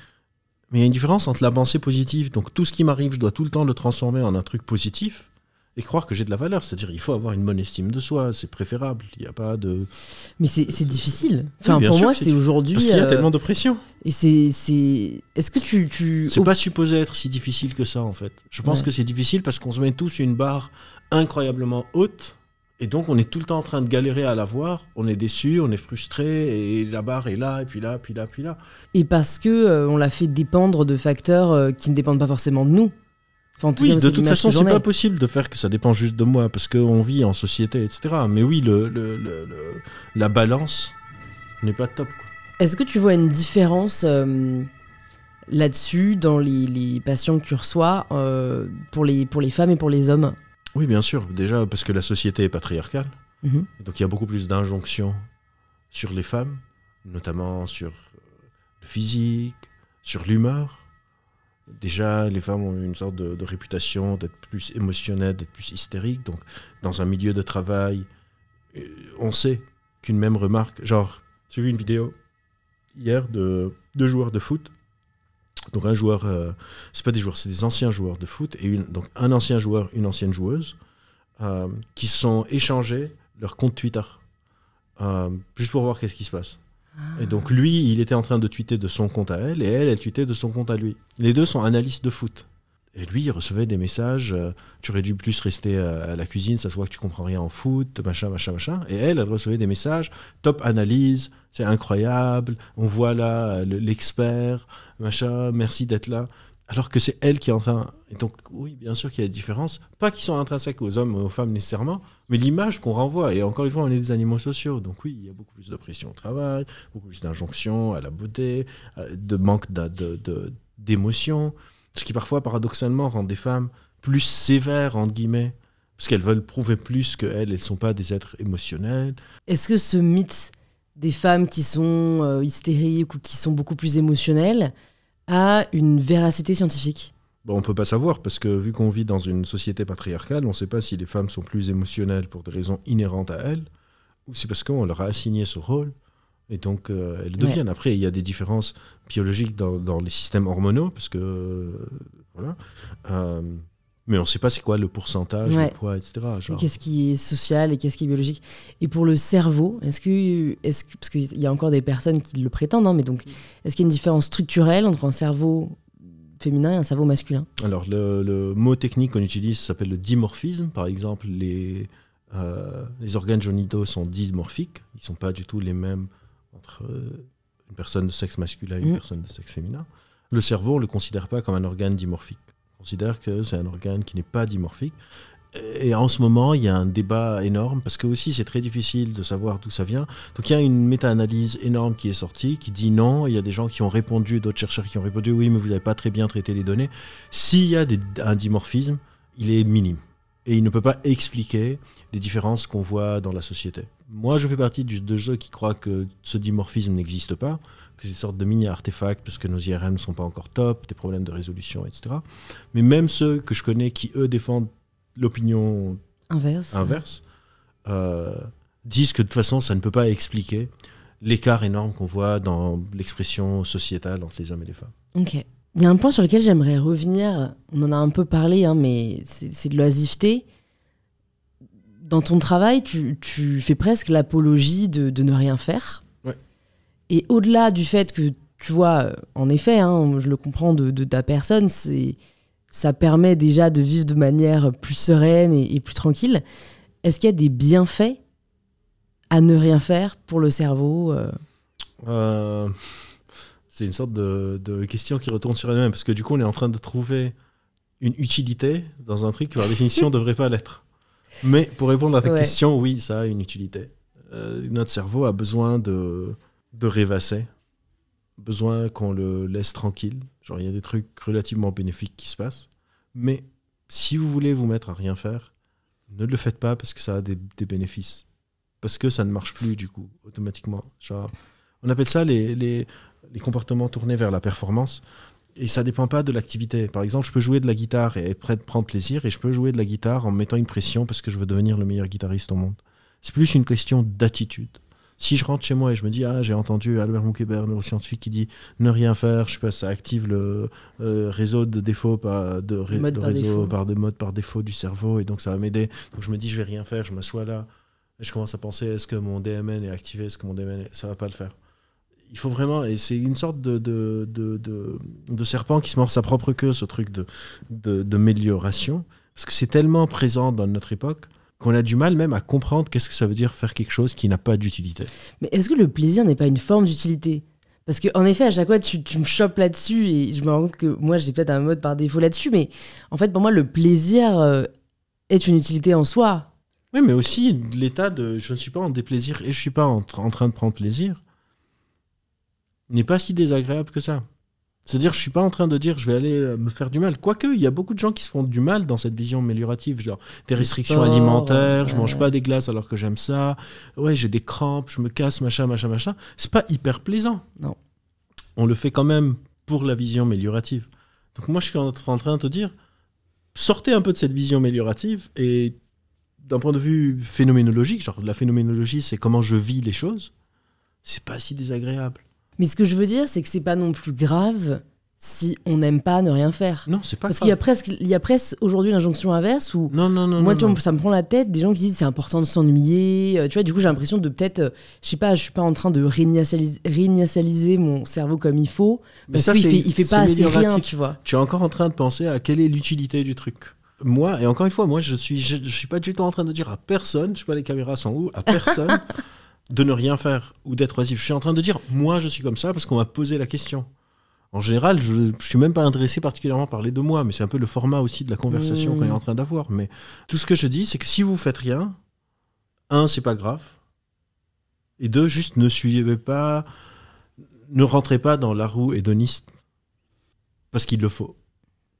Mais il y a une différence entre la pensée positive, donc tout ce qui m'arrive, je dois tout le temps le transformer en un truc positif, et croire que j'ai de la valeur. C'est-à-dire il faut avoir une bonne estime de soi, c'est préférable. Il n'y a pas de... Mais c'est difficile. Enfin, pour moi, c'est aujourd'hui... Parce qu'il y a tellement de pression. Et Est-ce que tu... C'est pas supposé être si difficile que ça, en fait. Je pense que c'est difficile parce qu'on se met tous une barre incroyablement haute, et donc on est tout le temps en train de galérer à la voir. On est déçu, on est frustré, et la barre est là, et puis là, puis là, puis là. Et parce que on l'a fait dépendre de facteurs qui ne dépendent pas forcément de nous. Enfin, oui, de toute façon, c'est pas possible de faire que ça dépend juste de moi, parce qu'on vit en société, etc. Mais oui, la balance n'est pas top, quoi. Est-ce que tu vois une différence là-dessus dans les patients que tu reçois pour les femmes et pour les hommes ? Oui, bien sûr. Déjà, parce que la société est patriarcale. Donc, il y a beaucoup plus d'injonctions sur les femmes, notamment sur le physique, sur l'humeur. Déjà, les femmes ont une sorte de réputation d'être plus émotionnelles, d'être plus hystériques. Donc, dans un milieu de travail, on sait qu'une même remarque... Genre, j'ai vu une vidéo hier de 2 joueurs de foot. Donc, un joueur... c'est pas des joueurs, c'est des anciens joueurs de foot. Et donc, un ancien joueur, une ancienne joueuse, qui se sont échangés leur compte Twitter. Juste pour voir qu'est-ce qui se passe. Et donc lui, il était en train de tweeter de son compte à elle, et elle tweetait de son compte à lui. Les deux sont analystes de foot. Et lui, il recevait des messages, tu aurais dû plus rester à la cuisine, ça se voit que tu comprends rien en foot, machin. Et elle recevait des messages, top analyse, c'est incroyable, on voit là l'expert, machin, merci d'être là. Alors que c'est elle qui est en train... Et donc, oui, bien sûr qu'il y a des différences. Pas qui sont intrinsèques aux hommes ou aux femmes nécessairement, mais l'image qu'on renvoie. Et encore une fois, on est des animaux sociaux. Donc oui, il y a beaucoup plus de pression au travail, beaucoup plus d'injonctions à la beauté, de manque d'émotion. Ce qui parfois, paradoxalement, rend des femmes plus sévères, entre guillemets, parce qu'elles veulent prouver plus qu'elles ne sont pas des êtres émotionnels. Est-ce que ce mythe des femmes qui sont hystériques ou qui sont beaucoup plus émotionnelles a une véracité scientifique ? Bon, on ne peut pas savoir, parce que vu qu'on vit dans une société patriarcale, on ne sait pas si les femmes sont plus émotionnelles pour des raisons inhérentes à elles, ou c'est parce qu'on leur a assigné ce rôle, et donc elles deviennent. Après, il y a des différences biologiques dans les systèmes hormonaux, parce que... voilà. Mais on ne sait pas c'est quoi le pourcentage, le poids, etc. Genre. Qu'est-ce qui est social et qu'est-ce qui est biologique. Et pour le cerveau, est-ce que parce qu'il y a encore des personnes qui le prétendent, hein, mais donc, est-ce qu'il y a une différence structurelle entre un cerveau féminin et un cerveau masculin ? Alors, le mot technique qu'on utilise s'appelle le dimorphisme. Par exemple, les organes génitaux sont dimorphiques. Ils ne sont pas du tout les mêmes entre une personne de sexe masculin et une personne de sexe féminin. Le cerveau, on ne le considère pas comme un organe dimorphique. On considère que c'est un organe qui n'est pas dimorphique. Et en ce moment, il y a un débat énorme, parce que aussi c'est très difficile de savoir d'où ça vient. Donc il y a une méta-analyse énorme qui est sortie, qui dit non. Il y a des gens qui ont répondu, d'autres chercheurs qui ont répondu oui, mais vous n'avez pas très bien traité les données. S'il y a un dimorphisme, il est minime. Et il ne peut pas expliquer les différences qu'on voit dans la société. Moi, je fais partie de ceux qui croient que ce dimorphisme n'existe pas, que c'est une sorte de mini-artefact parce que nos IRM ne sont pas encore top, des problèmes de résolution, etc. Mais même ceux que je connais qui, eux, défendent l'opinion inverse disent que de toute façon, ça ne peut pas expliquer l'écart énorme qu'on voit dans l'expression sociétale entre les hommes et les femmes. Ok. Il y a un point sur lequel j'aimerais revenir, on en a un peu parlé, hein, mais c'est de l'oisiveté. Dans ton travail, tu fais presque l'apologie de ne rien faire. Ouais. Et au-delà du fait que, tu vois, en effet, hein, je le comprends de ta personne, ça permet déjà de vivre de manière plus sereine et plus tranquille. Est-ce qu'il y a des bienfaits à ne rien faire pour le cerveau C'est une sorte de question qui retourne sur elle-même, parce que du coup, on est en train de trouver une utilité dans un truc qui, par définition, ne devrait pas l'être. Mais pour répondre à ta question, oui, ça a une utilité. Notre cerveau a besoin de rêvasser, besoin qu'on le laisse tranquille. Genre, il y a des trucs relativement bénéfiques qui se passent. Mais si vous voulez vous mettre à rien faire, ne le faites pas parce que ça a des bénéfices. Parce que ça ne marche plus, du coup, automatiquement. Genre, on appelle ça les comportements tournés vers la performance. Et ça ne dépend pas de l'activité. Par exemple, je peux jouer de la guitare et être prêt de prendre plaisir, et je peux jouer de la guitare en me mettant une pression parce que je veux devenir le meilleur guitariste au monde. C'est plus une question d'attitude. Si je rentre chez moi et je me dis « Ah, j'ai entendu Albert Moukébert, neuroscientifique, qui dit ne rien faire, je sais pas, ça active le réseau de défaut par défaut du cerveau, et donc ça va m'aider. Donc je me dis « Je vais rien faire, je m'assois là. » Et je commence à penser « Est-ce que mon DMN est activé? Est-ce que mon DMN ça va pas le faire ?» Il faut vraiment, et c'est une sorte de serpent qui se mord sa propre queue, ce truc d'amélioration, parce que c'est tellement présent dans notre époque qu'on a du mal même à comprendre qu'est-ce que ça veut dire faire quelque chose qui n'a pas d'utilité. Mais est-ce que le plaisir n'est pas une forme d'utilité ? Parce qu'en effet, à chaque fois, tu me chopes là-dessus, et je me rends compte que moi, j'ai peut-être un mode par défaut là-dessus, mais en fait, pour moi, le plaisir est une utilité en soi. Oui, mais aussi l'état de je ne suis pas en déplaisir et je ne suis pas en train de prendre plaisir n'est pas si désagréable que ça. C'est-à-dire, je ne suis pas en train de dire je vais aller me faire du mal. Quoique, il y a beaucoup de gens qui se font du mal dans cette vision améliorative. Genre, des restrictions alimentaires, je ne mange pas des glaces alors que j'aime ça. Ouais, j'ai des crampes, je me casse, machin. C'est pas hyper plaisant. Non. On le fait quand même pour la vision améliorative. Donc moi, je suis en train de te dire, sortez un peu de cette vision améliorative, et d'un point de vue phénoménologique, genre la phénoménologie, c'est comment je vis les choses, c'est pas si désagréable. Mais ce que je veux dire, c'est que c'est pas non plus grave si on n'aime pas ne rien faire. Non, c'est pas Parce grave. qu'il y a presque aujourd'hui l'injonction inverse où non, moi, ça me prend la tête, des gens qui disent c'est important de s'ennuyer. Tu vois, du coup, j'ai l'impression de peut-être, je sais pas, je suis pas en train de réinitialiser mon cerveau comme il faut. Parce qu'il fait pas assez rien, tu vois. Tu es encore en train de penser à quelle est l'utilité du truc. Moi, et encore une fois, moi, je suis pas du tout en train de dire à personne, je sais pas, les caméras sont où, à personne de ne rien faire ou d'être oisif. Je suis en train de dire, moi, je suis comme ça parce qu'on m'a posé la question. En général, je suis même pas intéressé particulièrement par parler de moi, mais c'est un peu le format aussi de la conversation qu'on est en train d'avoir. Mais tout ce que je dis, c'est que si vous faites rien, 1, c'est pas grave, et 2, juste ne suivez pas, ne rentrez pas dans la roue hédoniste parce qu'il le faut.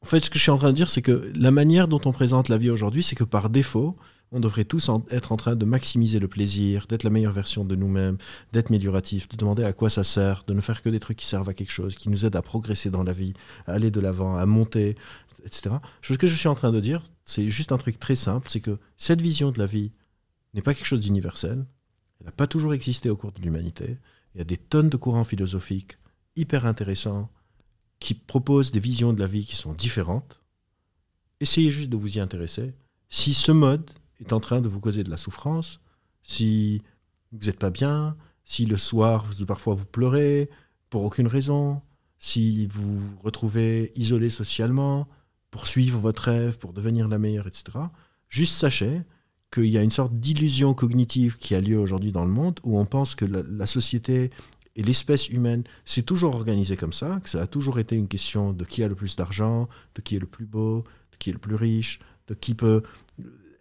En fait, ce que je suis en train de dire, c'est que la manière dont on présente la vie aujourd'hui, c'est que par défaut, on devrait tous être en train de maximiser le plaisir, d'être la meilleure version de nous-mêmes, d'être amélioratif, de demander à quoi ça sert, de ne faire que des trucs qui servent à quelque chose, qui nous aident à progresser dans la vie, à aller de l'avant, à monter, etc. Ce que je suis en train de dire, c'est juste un truc très simple, c'est que cette vision de la vie n'est pas quelque chose d'universel. Elle n'a pas toujours existé au cours de l'humanité. Il y a des tonnes de courants philosophiques hyper intéressants qui proposent des visions de la vie qui sont différentes. Essayez juste de vous y intéresser. Si ce mode est en train de vous causer de la souffrance, si vous n'êtes pas bien, si le soir, parfois vous pleurez pour aucune raison, si vous vous retrouvez isolé socialement, pour suivre votre rêve, pour devenir la meilleure, etc., juste sachez qu'il y a une sorte d'illusion cognitive qui a lieu aujourd'hui dans le monde où on pense que la société et l'espèce humaine s'est toujours organisée comme ça, que ça a toujours été une question de qui a le plus d'argent, de qui est le plus beau, de qui est le plus riche, de qui peut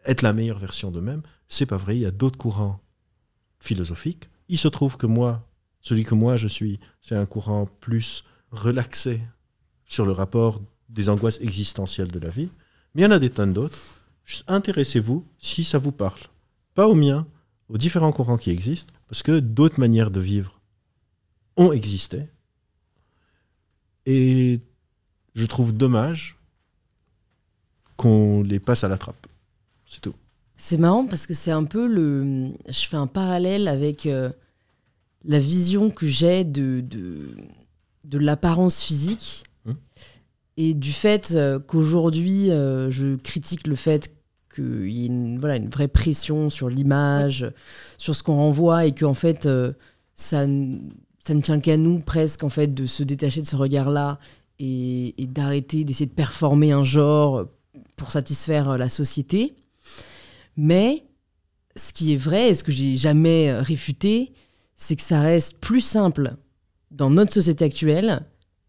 être la meilleure version d'eux-mêmes. C'est pas vrai, il y a d'autres courants philosophiques. Il se trouve que moi, celui que moi je suis, c'est un courant plus relaxé sur le rapport des angoisses existentielles de la vie. Mais il y en a des tonnes d'autres. Juste intéressez-vous si ça vous parle. Pas aux miens, aux différents courants qui existent, parce que d'autres manières de vivre ont existé. Et je trouve dommage qu'on les passe à la trappe. C'est tout. C'est marrant parce que c'est un peu je fais un parallèle avec la vision que j'ai de l'apparence physique et du fait qu'aujourd'hui, je critique le fait qu'il y ait une vraie pression sur l'image, sur ce qu'on renvoie et qu'en fait, ça ne tient qu'à nous presque en fait, de se détacher de ce regard-là et d'arrêter d'essayer de performer un genre pour satisfaire la société. Mais ce qui est vrai et ce que j'ai jamais réfuté, c'est que ça reste plus simple dans notre société actuelle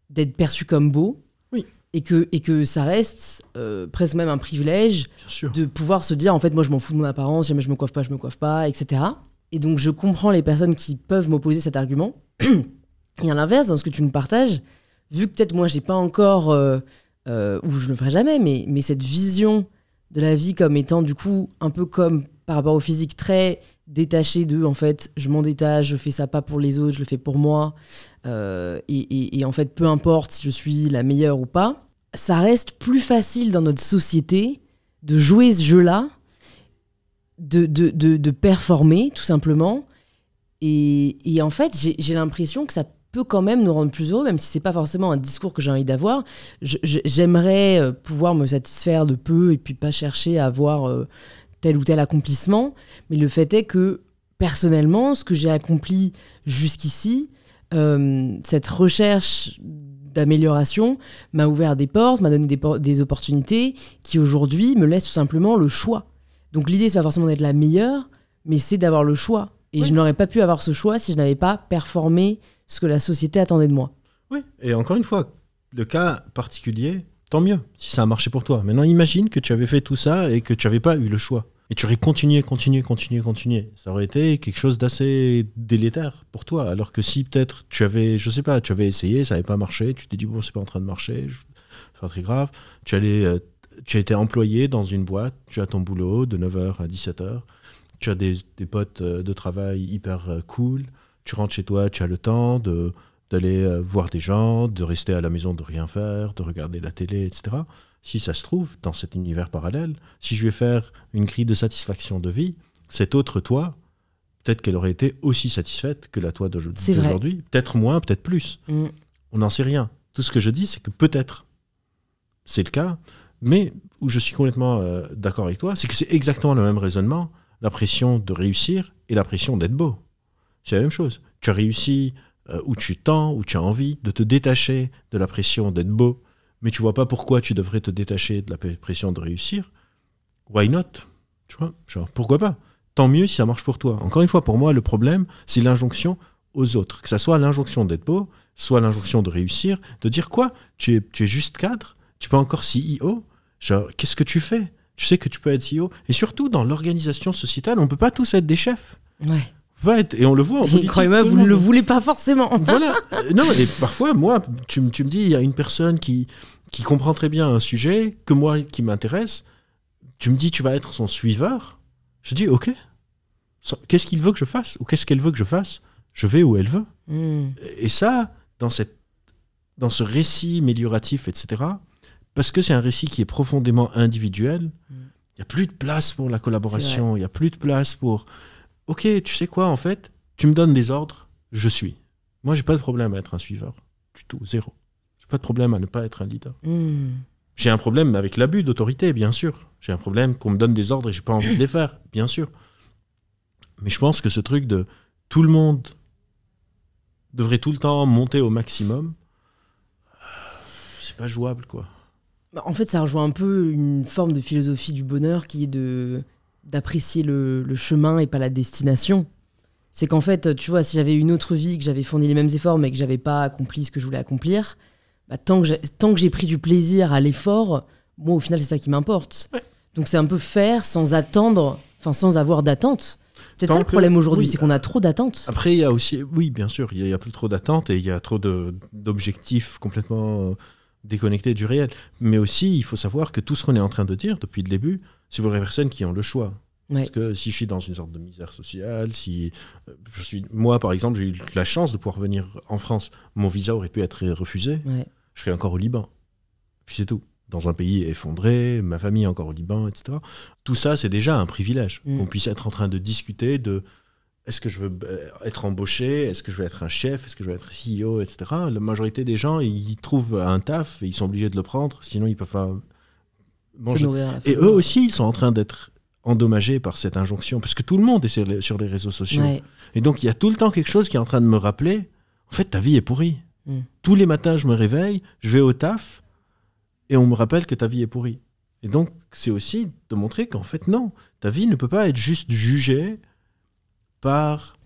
d'être perçu comme beau. Oui. Et que ça reste presque même un privilège de pouvoir se dire en fait moi je m'en fous de mon apparence, jamais je me coiffe pas, etc. Et donc je comprends les personnes qui peuvent m'opposer cet argument. Et à l'inverse, dans ce que tu nous partages, vu que peut-être moi j'ai pas encore, ou je le ferai jamais, mais cette vision de la vie comme étant du coup un peu comme par rapport au physique très détaché de en fait je m'en détache, je fais ça pas pour les autres, je le fais pour moi et en fait peu importe si je suis la meilleure ou pas, ça reste plus facile dans notre société de jouer ce jeu-là, de performer tout simplement et en fait j'ai l'impression que ça peut quand même nous rendre plus heureux, même si c'est pas forcément un discours que j'ai envie d'avoir. J'aimerais pouvoir me satisfaire de peu et puis pas chercher à avoir tel ou tel accomplissement. Mais le fait est que, personnellement, ce que j'ai accompli jusqu'ici, cette recherche d'amélioration m'a ouvert des portes, m'a donné des opportunités qui, aujourd'hui, me laissent tout simplement le choix. Donc l'idée, c'est pas forcément d'être la meilleure, mais c'est d'avoir le choix. Et je n'aurais pas pu avoir ce choix si je n'avais pas performé ce que la société attendait de moi. Oui, et encore une fois, le cas particulier, tant mieux, si ça a marché pour toi. Maintenant, imagine que tu avais fait tout ça et que tu n'avais pas eu le choix. Et tu aurais continué. Ça aurait été quelque chose d'assez délétère pour toi. Alors que si peut-être tu avais, je sais pas, tu avais essayé, ça n'avait pas marché, tu t'es dit, bon, c'est pas en train de marcher, c'est pas très grave. Tu as été employé dans une boîte, tu as ton boulot de 9h à 17h, tu as des potes de travail hyper cool, tu rentres chez toi, tu as le temps d'aller voir des gens, de rester à la maison, de rien faire, de regarder la télé, etc. Si ça se trouve, dans cet univers parallèle, si je vais faire une crise de satisfaction de vie, cette autre toi, peut-être qu'elle aurait été aussi satisfaite que la toi d'aujourd'hui. Peut-être moins, peut-être plus. On n'en sait rien. Tout ce que je dis, c'est que peut-être c'est le cas, mais où je suis complètement d'accord avec toi, c'est que c'est exactement le même raisonnement, la pression de réussir et la pression d'être beau. C'est la même chose. Tu as réussi où tu tends, où tu as envie de te détacher de la pression d'être beau, mais tu vois pas pourquoi tu devrais te détacher de la pression de réussir. Why not? Tu vois, genre, pourquoi pas? Tant mieux si ça marche pour toi. Encore une fois, pour moi, le problème, c'est l'injonction aux autres. Que ça soit l'injonction d'être beau, soit l'injonction de réussir, de dire quoi? Tu es juste cadre? Tu es pas encore CEO? Genre, qu'est-ce que tu fais? Tu sais que tu peux être CEO? Et surtout, dans l'organisation sociétale, on peut pas tous être des chefs. Ouais. Et on le voit en politique. Croyez-moi, vous ne le voulez pas forcément. Voilà. Non, et parfois, moi, tu me dis, il y a une personne qui qui comprend très bien un sujet que moi qui m'intéresse, tu me dis tu vas être son suiveur, je dis ok, qu'est-ce qu'il veut que je fasse ou qu'est-ce qu'elle veut que je fasse, je vais où elle veut. Et ça, dans ce récit amélioratif, etc., parce que c'est un récit qui est profondément individuel, il n'y a plus de place pour la collaboration, il n'y a plus de place pour ok, tu sais quoi, en fait, tu me donnes des ordres, je suis. Moi, j'ai pas de problème à être un suiveur, du tout, zéro. J'ai pas de problème à ne pas être un leader. J'ai un problème avec l'abus d'autorité, bien sûr. J'ai un problème qu'on me donne des ordres et j'ai pas envie de les faire, bien sûr. Mais je pense que ce truc de tout le monde devrait tout le temps monter au maximum, c'est pas jouable, quoi. En fait, ça rejoint un peu une forme de philosophie du bonheur qui est d'apprécier le chemin et pas la destination. C'est qu'en fait, tu vois, si j'avais une autre vie, que j'avais fourni les mêmes efforts, mais que j'avais pas accompli ce que je voulais accomplir, bah, tant que j'ai pris du plaisir à l'effort, moi, au final, c'est ça qui m'importe. Ouais. Donc, c'est un peu faire sans attendre, enfin, sans avoir d'attente. C'est ça le problème aujourd'hui, c'est qu'on a trop d'attentes. Après, il y a aussi, oui, bien sûr, il y a plus trop d'attentes et il y a trop d'objectifs complètement déconnectés du réel. Mais aussi, il faut savoir que tout ce qu'on est en train de dire depuis le début, c'est pour les personnes qui ont le choix. Ouais. Parce que si je suis dans une sorte de misère sociale, moi, par exemple, j'ai eu la chance de pouvoir venir en France. Mon visa aurait pu être refusé. Ouais. Je serais encore au Liban. Puis c'est tout. Dans un pays effondré, ma famille est encore au Liban, etc. Tout ça, c'est déjà un privilège. Qu'on puisse être en train de discuter de est-ce que je veux être embauché, est-ce que je veux être un chef, est-ce que je veux être CEO, etc. La majorité des gens, ils trouvent un taf et ils sont obligés de le prendre, sinon ils peuvent pas manger. Et eux aussi, ils sont en train d'être endommagés par cette injonction, parce que tout le monde est sur les réseaux sociaux. Ouais. Et donc, il y a tout le temps quelque chose qui est en train de me rappeler, en fait, ta vie est pourrie. Tous les matins, je me réveille, je vais au taf, et on me rappelle que ta vie est pourrie. Et donc, c'est aussi de montrer qu'en fait, non, ta vie ne peut pas être juste jugée par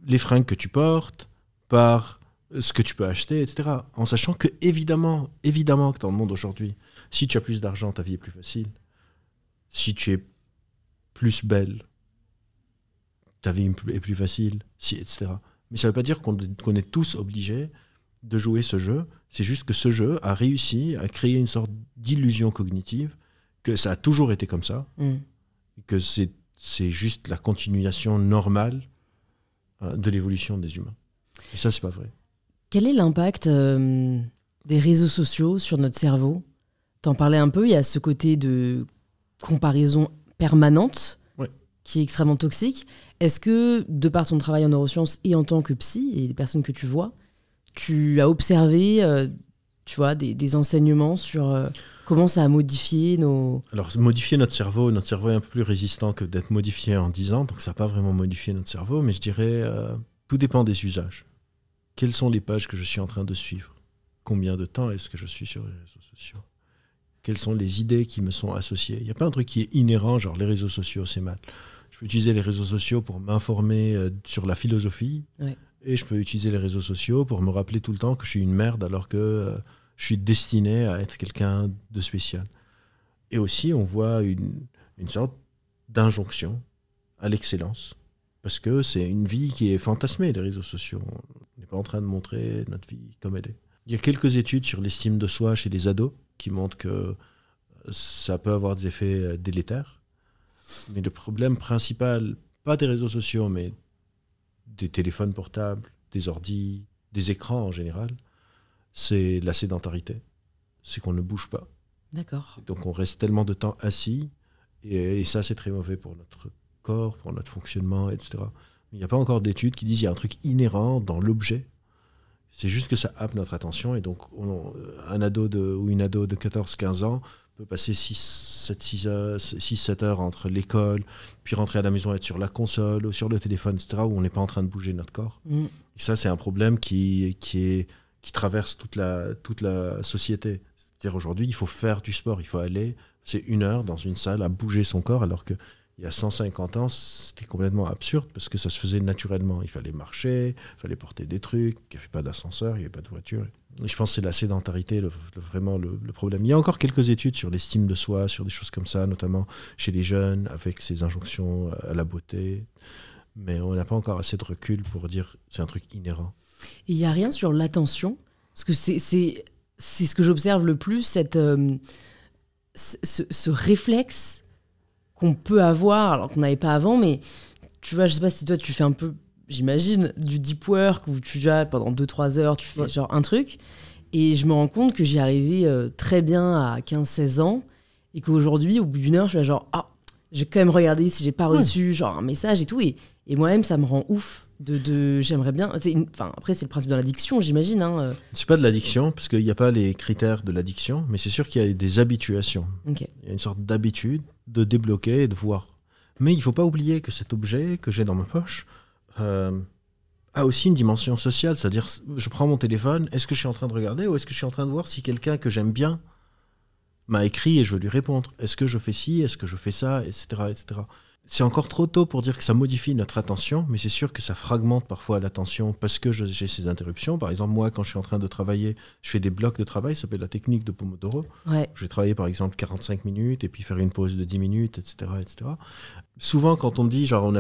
les fringues que tu portes, par ce que tu peux acheter, etc. En sachant que, évidemment que dans le monde aujourd'hui, si tu as plus d'argent, ta vie est plus facile. Si tu es plus belle, ta vie est plus facile, etc. Mais ça ne veut pas dire qu'on est tous obligés de jouer ce jeu. C'est juste que ce jeu a réussi à créer une sorte d'illusion cognitive, que ça a toujours été comme ça, et que c'est juste la continuation normale de l'évolution des humains. Et ça, c'est pas vrai. Quel est l'impact des réseaux sociaux sur notre cerveau ? T'en parlais un peu, il y a ce côté de comparaison permanente qui est extrêmement toxique. Est-ce que, de par ton travail en neurosciences et en tant que psy et les personnes que tu vois, tu as observé tu vois, des enseignements sur comment ça a modifié nos... Alors, modifier notre cerveau est un peu plus résistant que d'être modifié en 10 ans, donc ça n'a pas vraiment modifié notre cerveau, mais je dirais, tout dépend des usages. Quelles sont les pages que je suis en train de suivre ? Combien de temps est-ce que je suis sur les réseaux sociaux ? Quelles sont les idées qui me sont associées ? Il n'y a pas un truc qui est inhérent, genre les réseaux sociaux, c'est mal. Je peux utiliser les réseaux sociaux pour m'informer sur la philosophie, et je peux utiliser les réseaux sociaux pour me rappeler tout le temps que je suis une merde alors que je suis destiné à être quelqu'un de spécial. Et aussi, on voit une sorte d'injonction à l'excellence, parce que c'est une vie qui est fantasmée, les réseaux sociaux. On n'est pas en train de montrer notre vie comme elle est. Il y a quelques études sur l'estime de soi chez les ados qui montrent que ça peut avoir des effets délétères. Mais le problème principal, pas des réseaux sociaux, mais des téléphones portables, des ordis, des écrans en général, c'est la sédentarité. C'est qu'on ne bouge pas. D'accord. Donc on reste tellement de temps assis, et ça c'est très mauvais pour notre corps, pour notre fonctionnement, etc. Mais il n'y a pas encore d'études qui disent qu'il y a un truc inhérent dans l'objet. C'est juste que ça happe notre attention, et donc un ado ou une ado de 14-15 ans peut passer 6-7 heures entre l'école, puis rentrer à la maison, être sur la console ou sur le téléphone, etc., où on n'est pas en train de bouger notre corps. Et ça, c'est un problème qui traverse toute la société. C'est-à-dire aujourd'hui, il faut faire du sport, il faut aller, c'est 1 heure dans une salle à bouger son corps, alors qu'il y a 150 ans, c'était complètement absurde parce que ça se faisait naturellement. Il fallait marcher, il fallait porter des trucs, il n'y avait pas d'ascenseur, il n'y avait pas de voiture. Et je pense que c'est la sédentarité vraiment le problème. Il y a encore quelques études sur l'estime de soi, sur des choses comme ça, notamment chez les jeunes, avec ces injonctions à la beauté. Mais on n'a pas encore assez de recul pour dire que c'est un truc inhérent. Et il n'y a rien sur l'attention, parce que c'est c'est ce que j'observe le plus, ce réflexe qu'on peut avoir, alors qu'on n'avait pas avant, mais tu vois, je sais pas si toi tu fais un peu, j'imagine, du deep work où tu vas pendant 2-3 heures, tu fais genre un truc, et je me rends compte que j'y arrivais très bien à 15-16 ans, et qu'aujourd'hui, au bout d'une heure, je suis là genre, j'ai quand même regardé si j'ai pas reçu genre un message et tout, et moi-même, ça me rend ouf. J'aimerais bien. Après, c'est le principe de l'addiction, j'imagine. Hein. C'est pas de l'addiction, parce qu'il n'y a pas les critères de l'addiction, mais c'est sûr qu'il y a des habituations. Okay. Il y a une sorte d'habitude de débloquer et de voir. Mais il ne faut pas oublier que cet objet que j'ai dans ma poche a aussi une dimension sociale. C'est-à-dire, je prends mon téléphone, est-ce que je suis en train de regarder ou est-ce que je suis en train de voir si quelqu'un que j'aime bien m'a écrit et je veux lui répondre. Est-ce que je fais ci, est-ce que je fais ça, etc., etc. C'est encore trop tôt pour dire que ça modifie notre attention, mais c'est sûr que ça fragmente parfois l'attention parce que j'ai ces interruptions. Par exemple, moi, quand je suis en train de travailler, je fais des blocs de travail, ça s'appelle la technique de Pomodoro. Ouais. Je vais travailler par exemple 45 minutes et puis faire une pause de 10 minutes, etc., etc. Souvent, quand on me dit, genre, on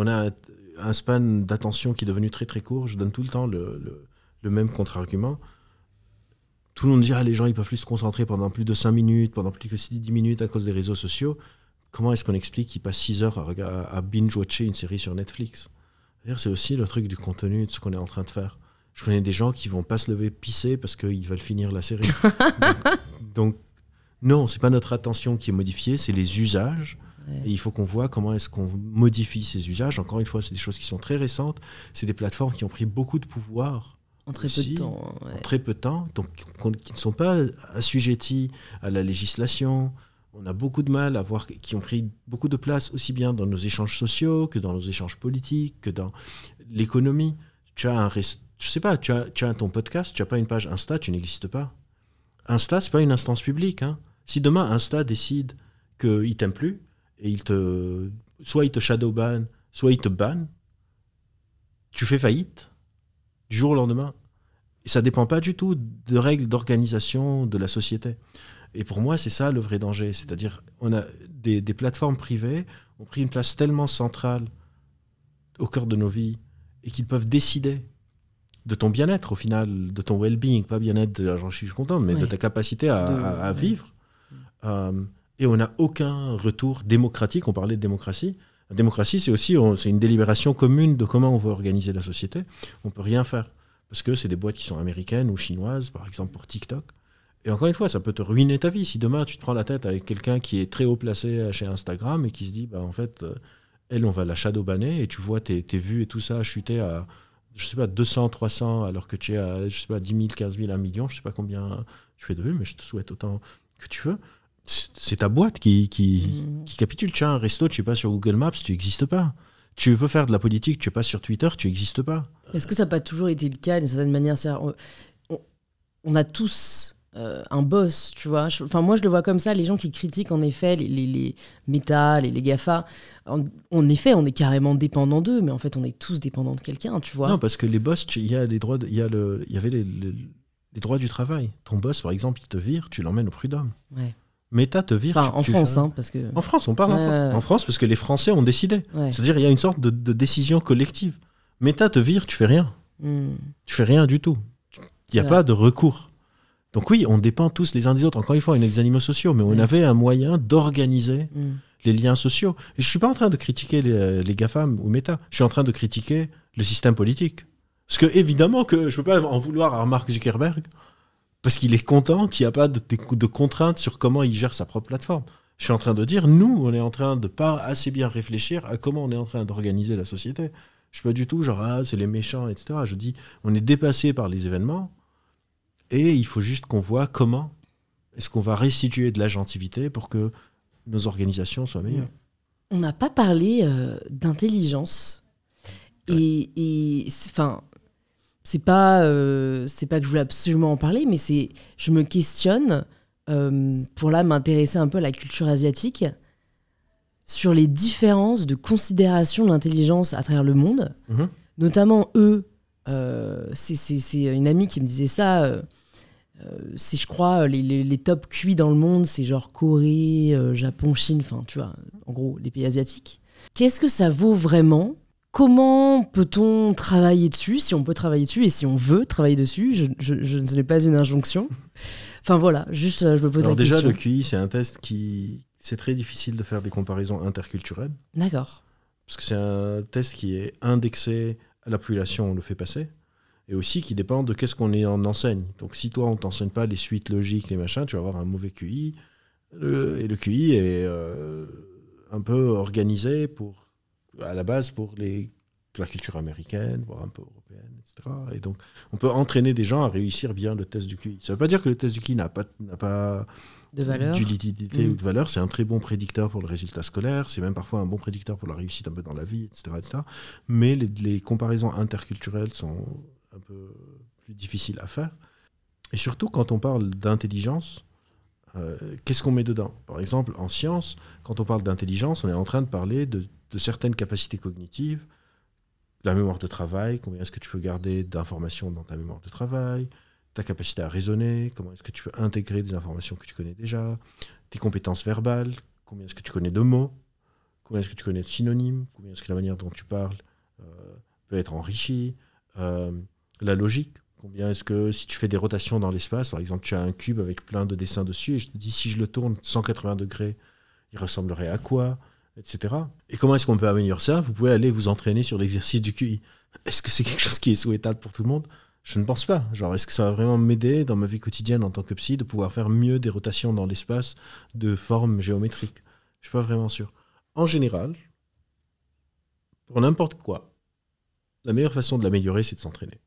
a un span d'attention qui est devenu très très court, je donne tout le temps le même contre-argument. Tout le monde dit, les gens ils peuvent plus se concentrer pendant plus de 5 minutes, pendant plus que 10 minutes à cause des réseaux sociaux. Comment est-ce qu'on explique qu'ils passent 6 heures à binge-watcher une série sur Netflix? D'ailleurs, c'est aussi le truc du contenu, de ce qu'on est en train de faire. Je connais des gens qui vont pas se lever pisser parce qu'ils veulent finir la série. donc, non, c'est pas notre attention qui est modifiée, c'est les usages. Ouais. Et il faut qu'on voit comment est-ce qu'on modifie ces usages. Encore une fois, c'est des choses qui sont très récentes. C'est des plateformes qui ont pris beaucoup de pouvoir. En très peu de temps. En très peu de temps, donc qui ne sont pas assujettis à la législation. On a beaucoup de mal à voir, qui ont pris beaucoup de place aussi bien dans nos échanges sociaux que dans nos échanges politiques, que dans l'économie. Tu as je sais pas, tu as ton podcast, tu n'as pas une page Insta, tu n'existes pas. Insta, c'est pas une instance publique. Hein. Si demain Insta décide qu'il t'aime plus et soit il te shadowban, soit il te banne, tu fais faillite du jour au lendemain. Et ça dépend pas du tout de règles d'organisation de la société. Et pour moi, c'est ça le vrai danger. C'est-à-dire, on a des plateformes privées ont pris une place tellement centrale au cœur de nos vies et qu'ils peuvent décider de ton bien-être, au final, de ton well-being, pas bien-être, j'en suis content, mais de ta capacité à vivre. Et on n'a aucun retour démocratique. On parlait de démocratie. La démocratie, c'est une délibération commune de comment on veut organiser la société. On ne peut rien faire. Parce que c'est des boîtes qui sont américaines ou chinoises, par exemple pour TikTok. Et encore une fois, ça peut te ruiner ta vie. Si demain, tu te prends la tête avec quelqu'un qui est très haut placé chez Instagram et qui se dit, en fait, elle, on va la shadowbanner et tu vois tes vues et tout ça chuter à, je sais pas, 200, 300, alors que tu es à, je sais pas, 10 000, 15 000, 1 million, je sais pas combien tu fais de vues, mais je te souhaite autant que tu veux. C'est ta boîte qui capitule. Tu as un resto, tu n'es pas sur Google Maps, tu n'existes pas. Tu veux faire de la politique, tu n'es pas sur Twitter, tu n'existes pas. Est-ce que ça n'a pas toujours été le cas d'une certaine manière? On a tous un boss, tu vois. Moi, je le vois comme ça, les gens qui critiquent en effet les méta, les GAFA. En effet, on est carrément dépendant d'eux, mais en fait, on est tous dépendants de quelqu'un, tu vois. Non, parce que les boss, il y a des droits, il y avait les droits du travail. Ton boss, par exemple, il te vire, tu l'emmènes au prud'homme. Ouais. Méta te vire. En France, parce que. En France, on parle en France parce que les Français ont décidé. Ouais. C'est-à-dire, il y a une sorte de décision collective. Méta te vire, tu fais rien. Tu fais rien du tout. Il n'y a pas de recours. Donc oui, on dépend tous les uns des autres. Encore une fois, on est des animaux sociaux, mais on avait un moyen d'organiser les liens sociaux. Et je ne suis pas en train de critiquer les GAFAM ou Meta. Je suis en train de critiquer le système politique. Parce que évidemment que je ne peux pas en vouloir à Mark Zuckerberg parce qu'il est content qu'il n'y a pas de contraintes sur comment il gère sa propre plateforme. Je suis en train de dire, nous, on est en train de pas assez bien réfléchir à comment on est en train d'organiser la société. Je ne suis pas du tout genre, c'est les méchants, etc. Je dis, on est dépassé par les événements. Et il faut juste qu'on voit comment est-ce qu'on va restituer de l'agentivité pour que nos organisations soient meilleures. On n'a pas parlé d'intelligence. Ouais. Et c'est pas que je voulais absolument en parler, mais je me questionne pour là m'intéresser un peu à la culture asiatique sur les différences de considération de l'intelligence à travers le monde. Notamment eux, c'est une amie qui me disait ça. C'est, je crois, les top QI dans le monde, c'est genre Corée, Japon, Chine, enfin, tu vois, en gros, les pays asiatiques. Qu'est-ce que ça vaut vraiment Comment peut-on travailler dessus, si on peut travailler dessus et si on veut travailler dessus? Ce n'est pas une injonction. Enfin voilà, juste je me pose la question. Alors déjà, le QI, c'est un test qui... C'est très difficile de faire des comparaisons interculturelles. D'accord. Parce que c'est un test qui est indexé à la population, on le fait passer. Et aussi qui dépend de qu'est-ce qu'on en enseigne. Donc si toi, on ne t'enseigne pas les suites logiques, les machins, tu vas avoir un mauvais QI. Et le QI est un peu organisé à la base pour la culture américaine, voire un peu européenne, etc. Et donc, on peut entraîner des gens à réussir bien le test du QI. Ça ne veut pas dire que le test du QI n'a pas de valeur, d'utilité ou de valeur. C'est un très bon prédicteur pour le résultat scolaire. C'est même parfois un bon prédicteur pour la réussite un peu dans la vie, etc. etc. Mais les comparaisons interculturelles sont un peu plus difficiles à faire. Et surtout, quand on parle d'intelligence, qu'est-ce qu'on met dedans? Par exemple, en sciences, quand on parle d'intelligence, on est en train de parler de certaines capacités cognitives, la mémoire de travail, combien est-ce que tu peux garder d'informations dans ta mémoire de travail, ta capacité à raisonner, comment est-ce que tu peux intégrer des informations que tu connais déjà, tes compétences verbales, combien est-ce que tu connais de mots, combien est-ce que tu connais de synonymes, combien est-ce que la manière dont tu parles peut être enrichie, la logique. Combien est-ce que, si tu fais des rotations dans l'espace, par exemple, tu as un cube avec plein de dessins dessus, et je te dis, si je le tourne 180 degrés, il ressemblerait à quoi, etc. Et comment est-ce qu'on peut améliorer ça? Vous pouvez aller vous entraîner sur l'exercice du QI. Est-ce que c'est quelque chose qui est souhaitable pour tout le monde? Je ne pense pas. Genre, est-ce que ça va vraiment m'aider dans ma vie quotidienne en tant que psy de pouvoir faire mieux des rotations dans l'espace de formes géométriques? Je ne suis pas vraiment sûr. En général, pour n'importe quoi, la meilleure façon de l'améliorer, c'est de s'entraîner.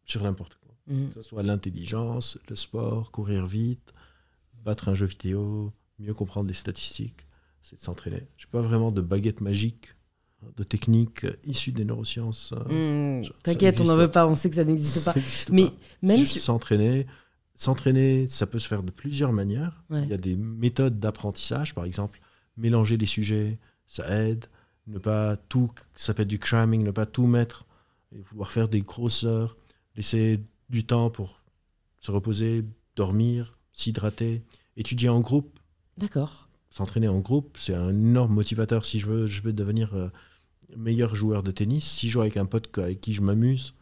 Sur n'importe quoi. Que ce soit l'intelligence, le sport, courir vite, battre un jeu vidéo, mieux comprendre les statistiques, c'est de s'entraîner. Je n'ai pas vraiment de baguette magique, de technique issue des neurosciences. T'inquiète, on n'en veut pas, on sait que ça n'existe pas. Mais même s'entraîner, ça peut se faire de plusieurs manières. Ouais. Il y a des méthodes d'apprentissage, par exemple, mélanger les sujets, ça aide. Ne pas tout, ça s'appelle du cramming, ne pas tout mettre et vouloir faire des grosses heures. Laisser du temps pour se reposer, dormir, s'hydrater, étudier en groupe. D'accord. S'entraîner en groupe, c'est un énorme motivateur. Si je veux devenir meilleur joueur de tennis, si je joue avec un pote avec qui je m'amuse,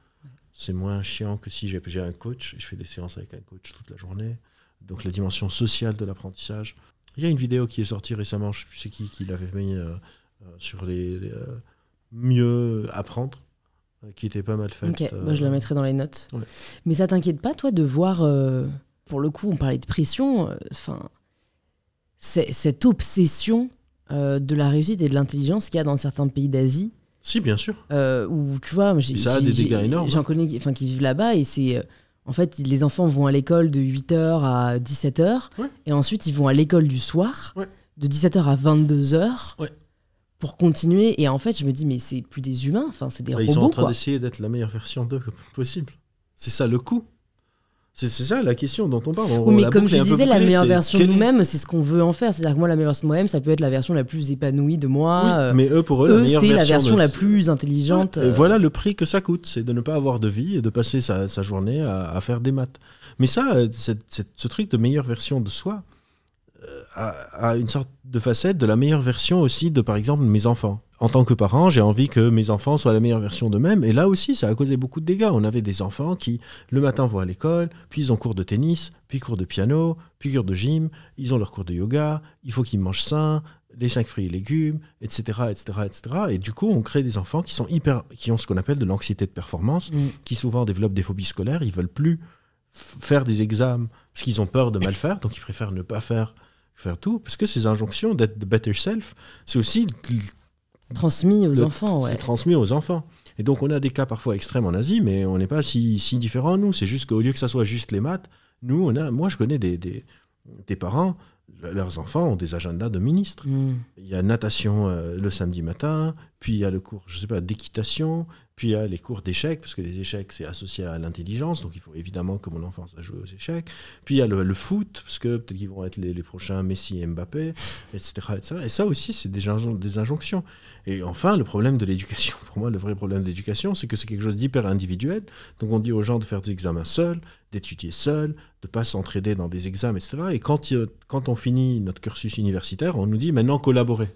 c'est moins chiant que si j'ai un coach et je fais des séances avec un coach toute la journée. Donc la dimension sociale de l'apprentissage. Il y a une vidéo qui est sortie récemment, je ne sais plus c'est qui l'avait mis sur les mieux apprendre, qui était pas mal faite. Ok, je la mettrai dans les notes. Ouais. Mais ça t'inquiète pas, toi, de voir, pour le coup, on parlait de pression, cette obsession de la réussite et de l'intelligence qu'il y a dans certains pays d'Asie. Si, bien sûr. Où, tu vois, ça a des dégâts énormes. J'en connais qui vivent là-bas et c'est... En fait, les enfants vont à l'école de 8h à 17h et ensuite ils vont à l'école du soir de 17h à 22h. Pour continuer, et en fait, je me dis, mais c'est plus des humains, enfin, c'est des robots. Ils sont en train d'essayer d'être la meilleure version d'eux possible. C'est ça le coup. C'est ça la question dont on parle. Oui, mais comme je disais, la meilleure version de nous-mêmes, c'est ce qu'on veut en faire. C'est-à-dire que moi, la meilleure version de moi-même, ça peut être la version la plus épanouie de moi. Oui, mais eux, pour eux, la meilleure c'est la version la plus intelligente. Et voilà le prix que ça coûte, c'est de ne pas avoir de vie et de passer sa journée à faire des maths. Mais ça, ce truc de meilleure version de soi, à une sorte de facette de la meilleure version aussi de, par exemple, mes enfants. En tant que parent, j'ai envie que mes enfants soient la meilleure version d'eux-mêmes. Et là aussi, ça a causé beaucoup de dégâts. On avait des enfants qui, le matin, vont à l'école, puis ils ont cours de tennis, puis cours de piano, puis cours de gym, ils ont leur cours de yoga, il faut qu'ils mangent sain, les 5 fruits et légumes, etc., etc., etc. Et du coup, on crée des enfants qui ont ce qu'on appelle de l'anxiété de performance, qui souvent développent des phobies scolaires. Ils veulent plus faire des examens parce qu'ils ont peur de mal faire, donc ils préfèrent ne pas faire tout, parce que ces injonctions d'être the better self, c'est aussi transmis aux enfants. C'est transmis aux enfants. Et donc on a des cas parfois extrêmes en Asie, mais on n'est pas si différents nous. C'est juste qu'au lieu que ça soit juste les maths, nous, moi je connais des parents, leurs enfants ont des agendas de ministres. Il y a natation le samedi matin, puis il y a le cours, je sais pas, d'équitation, puis il y a les cours d'échecs, parce que les échecs, c'est associé à l'intelligence, donc il faut évidemment que mon enfant sache jouer aux échecs. Puis il y a le foot, parce que peut-être qu'ils vont être les prochains Messi et Mbappé, etc., etc. Et ça aussi, c'est des injonctions. Et enfin, le problème de l'éducation, pour moi, le vrai problème de l'éducation, c'est que c'est quelque chose d'hyper individuel. Donc on dit aux gens de faire des examens seuls, d'étudier seuls, de ne pas s'entraider dans des examens, etc. Et quand on finit notre cursus universitaire, on nous dit maintenant collaborer.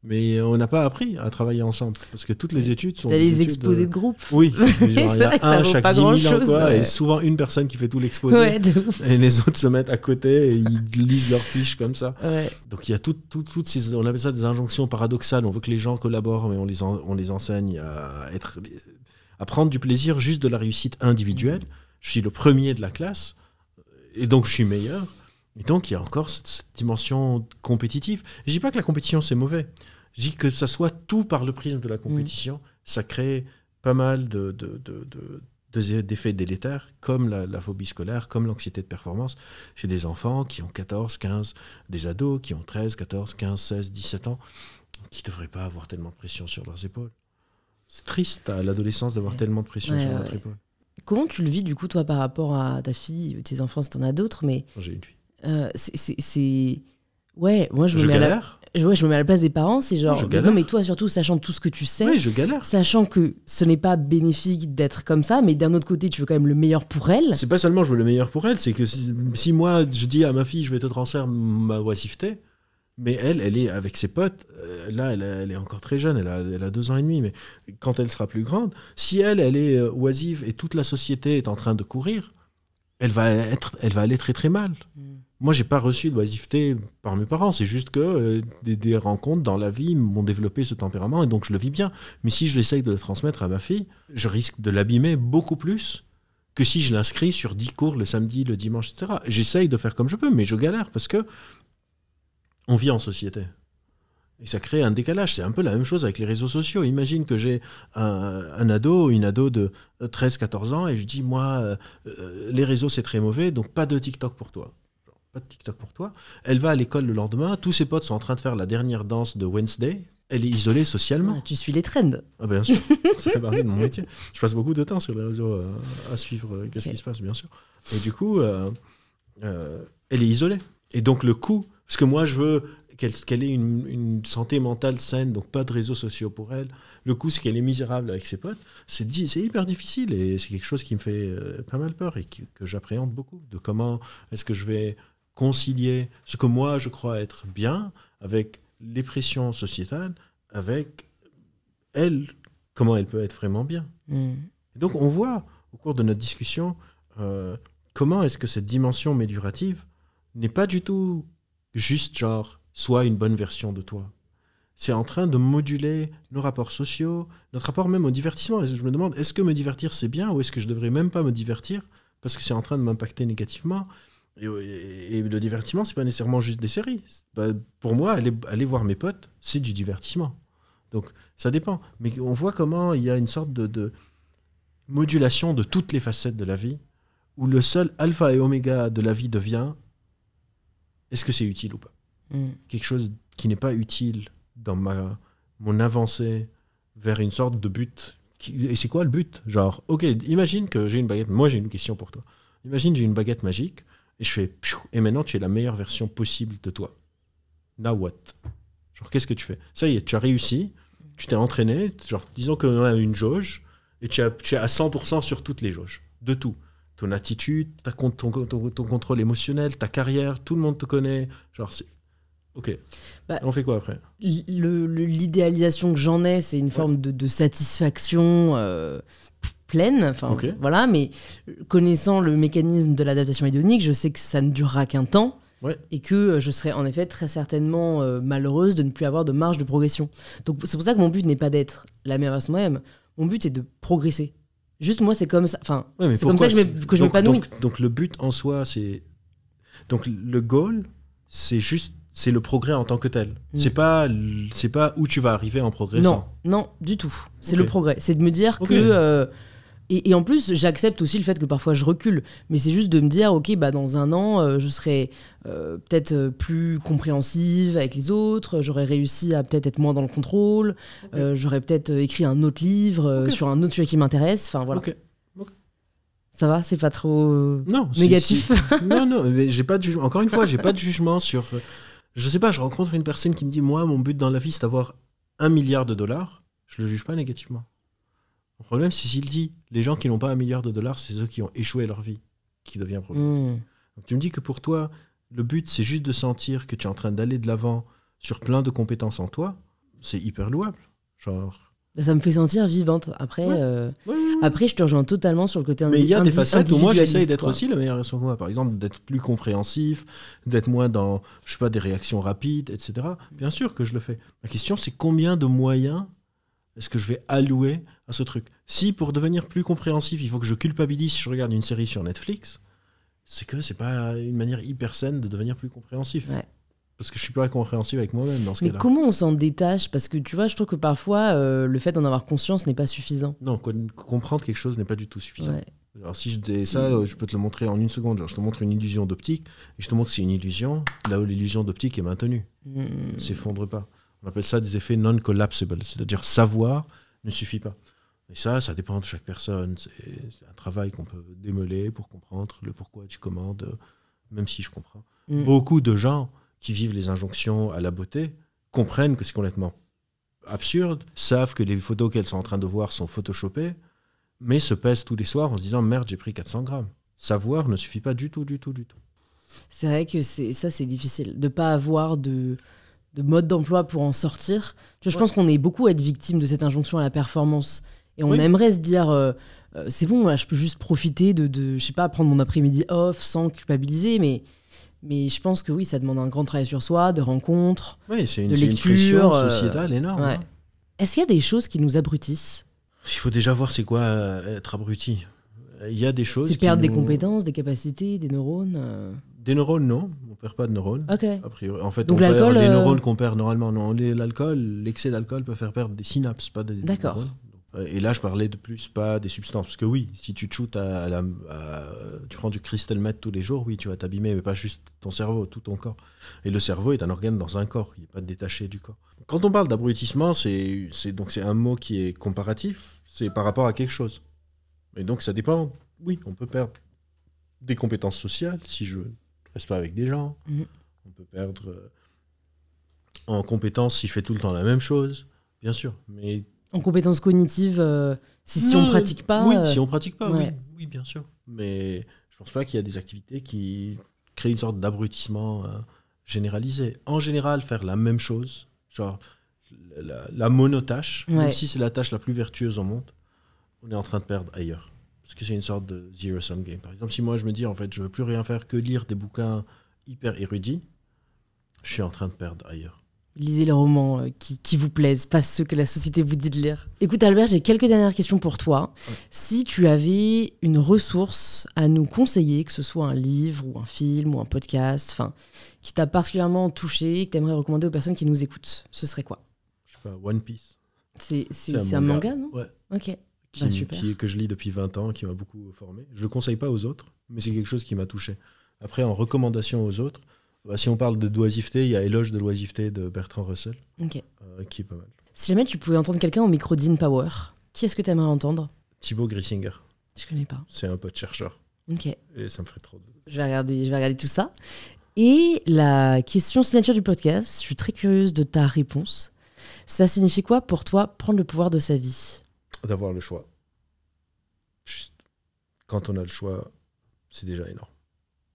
Mais on n'a pas appris à travailler ensemble. Parce que toutes les études sont... T'as les exposés de groupe. Oui, genre, il y vrai a que ça un vaut chaque pas 10 000 ans, grand-chose, quoi, ouais. et souvent une personne qui fait tout l'exposé. Ouais, de ouf. Et les autres se mettent à côté et ils lisent leurs fiches comme ça. Ouais. Donc il y a toutes ces... On appelle ça des injonctions paradoxales. On veut que les gens collaborent, mais on les enseigne à prendre du plaisir juste de la réussite individuelle. Je suis le premier de la classe, et donc je suis meilleur. Et donc il y a encore cette dimension compétitive. Je dis pas que la compétition c'est mauvais. Je dis que ça soit tout par le prisme de la compétition, ça crée pas mal d'effets délétères, comme la phobie scolaire, comme l'anxiété de performance, chez des enfants qui ont 14, 15, des ados qui ont 13, 14, 15, 16, 17 ans, qui ne devraient pas avoir tellement de pression sur leurs épaules. C'est triste à l'adolescence d'avoir tellement de pression sur notre épaule. Comment tu le vis, du coup, toi, par rapport à ta fille, tes enfants, si t'en as d'autres, mais... J'ai une fille. C'est... Ouais, moi, je me mets à la place des parents, c'est genre... Non, mais toi, surtout, sachant tout ce que tu sais, oui, je galère. Sachant que ce n'est pas bénéfique d'être comme ça, mais d'un autre côté, tu veux quand même le meilleur pour elle. C'est pas seulement je veux le meilleur pour elle, c'est que si moi, je dis à ma fille, je vais te transférer ma oisiveté, mais elle est avec ses potes, là, elle est encore très jeune, elle a 2 ans et demi, mais quand elle sera plus grande, si elle est oisive et toute la société est en train de courir, elle va aller très très mal. Moi, j'ai pas reçu d'oisiveté par mes parents, c'est juste que des rencontres dans la vie m'ont développé ce tempérament, et donc je le vis bien. Mais si je l'essaye de le transmettre à ma fille, je risque de l'abîmer beaucoup plus que si je l'inscris sur 10 cours le samedi, le dimanche, etc. J'essaye de faire comme je peux, mais je galère parce que on vit en société. Et ça crée un décalage. C'est un peu la même chose avec les réseaux sociaux. Imagine que j'ai un ado, une ado de 13-14 ans, et je dis, moi, les réseaux, c'est très mauvais, donc pas de TikTok pour toi. Pas de TikTok pour toi. Elle va à l'école le lendemain, tous ses potes sont en train de faire la dernière danse de Wednesday. Elle est isolée socialement. Ah, tu suis les trends. Ah, bien sûr, ça fait partie de mon métier. Je passe beaucoup de temps sur les réseaux à suivre qu'est-ce qui se passe, bien sûr. Et du coup, elle est isolée. Et donc le coût, parce que moi je veux qu'elle ait une santé mentale saine, donc pas de réseaux sociaux pour elle. Le coup, c'est qu'elle est misérable avec ses potes. C'est hyper difficile, et c'est quelque chose qui me fait pas mal peur et que j'appréhende beaucoup. De comment est-ce que je vais concilier ce que moi je crois être bien avec les pressions sociétales, avec elle, comment elle peut être vraiment bien. Et donc on voit au cours de notre discussion comment est-ce que cette dimension médiorative n'est pas du tout juste genre sois une bonne version de toi. C'est en train de moduler nos rapports sociaux, notre rapport même au divertissement. Et je me demande, est-ce que me divertir c'est bien, ou est-ce que je devrais même pas me divertir parce que c'est en train de m'impacter négativement. Et le divertissement, c'est pas nécessairement juste des séries. Pour moi, aller voir mes potes, c'est du divertissement. Donc ça dépend. Mais on voit comment il y a une sorte de modulation de toutes les facettes de la vie, où le seul alpha et oméga de la vie devient est-ce que c'est utile ou pas. Quelque chose qui n'est pas utile dans mon avancée vers une sorte de but. Et c'est quoi le but? Genre, ok, imagine que j'ai une baguette. Moi, j'ai une question pour toi. Imagine j'ai une baguette magique et je fais et maintenant tu es la meilleure version possible de toi. Now what? Genre, qu'est-ce que tu fais? Ça y est, tu as réussi, tu t'es entraîné. Genre, disons qu'on a une jauge et tu es à 100% sur toutes les jauges. De tout. Ton attitude, ton contrôle émotionnel, ta carrière, tout le monde te connaît. Genre, c'est... Ok. On fait quoi après? L'idéalisation que j'en ai, c'est une forme de satisfaction pleine. Enfin, voilà, mais connaissant le mécanisme de l'adaptation hédonique, je sais que ça ne durera qu'un temps. Et que je serais en effet très certainement malheureuse de ne plus avoir de marge de progression. Donc c'est pour ça que mon but n'est pas d'être la meilleure version de moi-même. Mon but est de progresser. Juste moi, c'est comme ça. Enfin, c'est comme ça que je m'épanouis. Donc le but en soi, c'est... Donc le goal, c'est le progrès en tant que tel. C'est pas où tu vas arriver en progressant. Non, du tout. C'est le progrès. C'est de me dire que... Et en plus, j'accepte aussi le fait que parfois je recule. Mais c'est juste de me dire, ok, bah dans un an, je serai peut-être plus compréhensive avec les autres. J'aurais réussi à peut-être être moins dans le contrôle. J'aurais peut-être écrit un autre livre sur un autre sujet qui m'intéresse. Enfin, voilà. Ça va, c'est pas trop négatif. Non, mais j'ai pas de jugement. Encore une fois, j'ai pas de jugement sur... Je sais pas, je rencontre une personne qui me dit, moi, mon but dans la vie, c'est d'avoir $1 milliard. Je le juge pas négativement. Le problème, c'est s'il dit, les gens qui n'ont pas $1 milliard, c'est ceux qui ont échoué leur vie, qui devient problématique. Donc tu me dis que pour toi, le but, c'est juste de sentir que tu es en train d'aller de l'avant sur plein de compétences en toi. c'est hyper louable. Genre... Ça me fait sentir vivante. Après, après, je te rejoins totalement sur le côté mais il y a des facettes où moi, j'essaye d'être aussi la meilleure version que moi. Par exemple, d'être plus compréhensif, d'être moins dans, je sais pas, des réactions rapides, etc. Bien sûr que je le fais. La question, c'est combien de moyens est-ce que je vais allouer à ce truc ? Si, pour devenir plus compréhensif, il faut que je culpabilise si je regarde une série sur Netflix, c'est que c'est pas une manière hyper saine de devenir plus compréhensif. Ouais. Parce que je suis pas compréhensif avec moi-même dans ce cas-là. Mais comment on s'en détache ? Parce que tu vois, je trouve que parfois, le fait d'en avoir conscience n'est pas suffisant. Non, comprendre quelque chose n'est pas du tout suffisant. Ouais. Alors si je dis ça, je peux te le montrer en une seconde. Genre, je te montre une illusion d'optique et je te montre que c'est une illusion, là où l'illusion d'optique est maintenue. Ne s'effondre pas. On appelle ça des effets non-collapsibles. C'est-à-dire savoir ne suffit pas. Et ça dépend de chaque personne. C'est un travail qu'on peut démêler pour comprendre le pourquoi du comment, même si je comprends. Beaucoup de gens qui vivent les injonctions à la beauté comprennent que c'est complètement absurde, savent que les photos qu'elles sont en train de voir sont photoshopées, mais se pèsent tous les soirs en se disant « Merde, j'ai pris 400 grammes ». Savoir ne suffit pas du tout. C'est vrai que c'est difficile de ne pas avoir de mode d'emploi pour en sortir. Tu vois, je pense qu'on est beaucoup à être victime de cette injonction à la performance. Et on aimerait se dire c'est bon, là, je peux juste profiter de je sais pas, prendre mon après-midi off sans culpabiliser, mais je pense que oui, ça demande un grand travail sur soi, de rencontres, c'est de lecture. C'est une pression sociétale énorme. Ouais. Est-ce qu'il y a des choses qui nous abrutissent ? Il faut déjà voir c'est quoi être abruti. Il y a des choses c'est perdre des compétences, des capacités, des neurones Des neurones, non. On perd pas de neurones. Okay. A priori. En fait, donc on perd les neurones qu'on perd normalement. Non, l'excès d'alcool peut faire perdre des synapses, pas des neurones. Et là, je parlais de plus, pas des substances. Parce que oui, si tu te shootes tu prends du crystal meth tous les jours, oui, tu vas t'abîmer, mais pas juste ton cerveau, tout ton corps. Et le cerveau est un organe dans un corps, il n'est pas détaché du corps. Quand on parle d'abrutissement, c'est un mot qui est comparatif, c'est par rapport à quelque chose. Et donc, ça dépend. Oui, on peut perdre des compétences sociales si je ne reste pas avec des gens. On peut perdre en compétences si je fais tout le temps la même chose, bien sûr, mais... En compétences cognitives, si on ne pratique pas... Oui, si on ne pratique pas, oui, bien sûr. Mais je ne pense pas qu'il y a des activités qui créent une sorte d'abrutissement généralisé. En général, faire la même chose, genre la monotâche, même si c'est la tâche la plus vertueuse au monde, on est en train de perdre ailleurs. Parce que c'est une sorte de zero-sum game. Par exemple, si moi je me dis, en fait, je ne veux plus rien faire que lire des bouquins hyper érudits, je suis en train de perdre ailleurs. Lisez les romans qui vous plaisent, pas ceux que la société vous dit de lire. Écoute Albert, j'ai quelques dernières questions pour toi. Si tu avais une ressource à nous conseiller, que ce soit un livre ou un film ou un podcast, qui t'a particulièrement touché, que tu aimerais recommander aux personnes qui nous écoutent, ce serait quoi ? Je sais pas, One Piece. C'est un manga, non ? Ouais. Ok. Que je lis depuis 20 ans, qui m'a beaucoup formé. Je ne le conseille pas aux autres, mais c'est quelque chose qui m'a touché. Après, en recommandation aux autres, si on parle de doisiveté, il y a Éloge de l'oisiveté de Bertrand Russell, qui est pas mal. Si jamais tu pouvais entendre quelqu'un au micro d'InPower, qui est-ce que tu aimerais entendre ? Thibaut Grissinger. Je connais pas. C'est un pote chercheur. Ok. Et ça me ferait trop. Je vais regarder tout ça. Et la question signature du podcast, je suis très curieuse de ta réponse. Ça signifie quoi pour toi prendre le pouvoir de sa vie ? D'avoir le choix. Juste, quand on a le choix, c'est déjà énorme.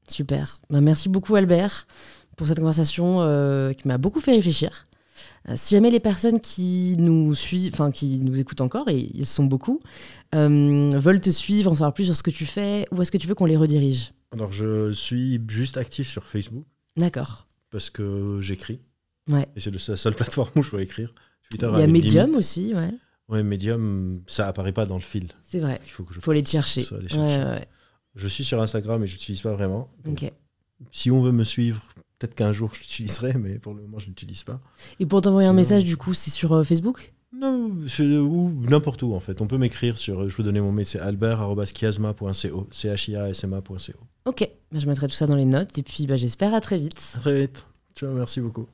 Super. Merci beaucoup Albert pour cette conversation qui m'a beaucoup fait réfléchir. Si jamais les personnes qui nous suivent, qui nous écoutent encore, et ils sont beaucoup, veulent te suivre, en savoir plus sur ce que tu fais, où est-ce que tu veux qu'on les redirige ? Alors je suis juste actif sur Facebook. D'accord. Parce que j'écris. Ouais. Et c'est la seule plateforme où je peux écrire. Twitter, il y a Medium aussi, ouais. Ouais, Medium, ça apparaît pas dans le fil. C'est vrai. Il faut aller te chercher. Ouais. Je suis sur Instagram et je l'utilise pas vraiment. Donc, si on veut me suivre, peut-être qu'un jour je l'utiliserai, mais pour le moment je l'utilise pas. Et pour t'envoyer un message, du coup, c'est sur Facebook ? Non, ou n'importe où en fait. On peut m'écrire sur, je peux donner mon mail, c'est albert@chiasma.co, chiasma.co. Ok, je mettrai tout ça dans les notes et puis j'espère à très vite. À très vite. Ciao, merci beaucoup.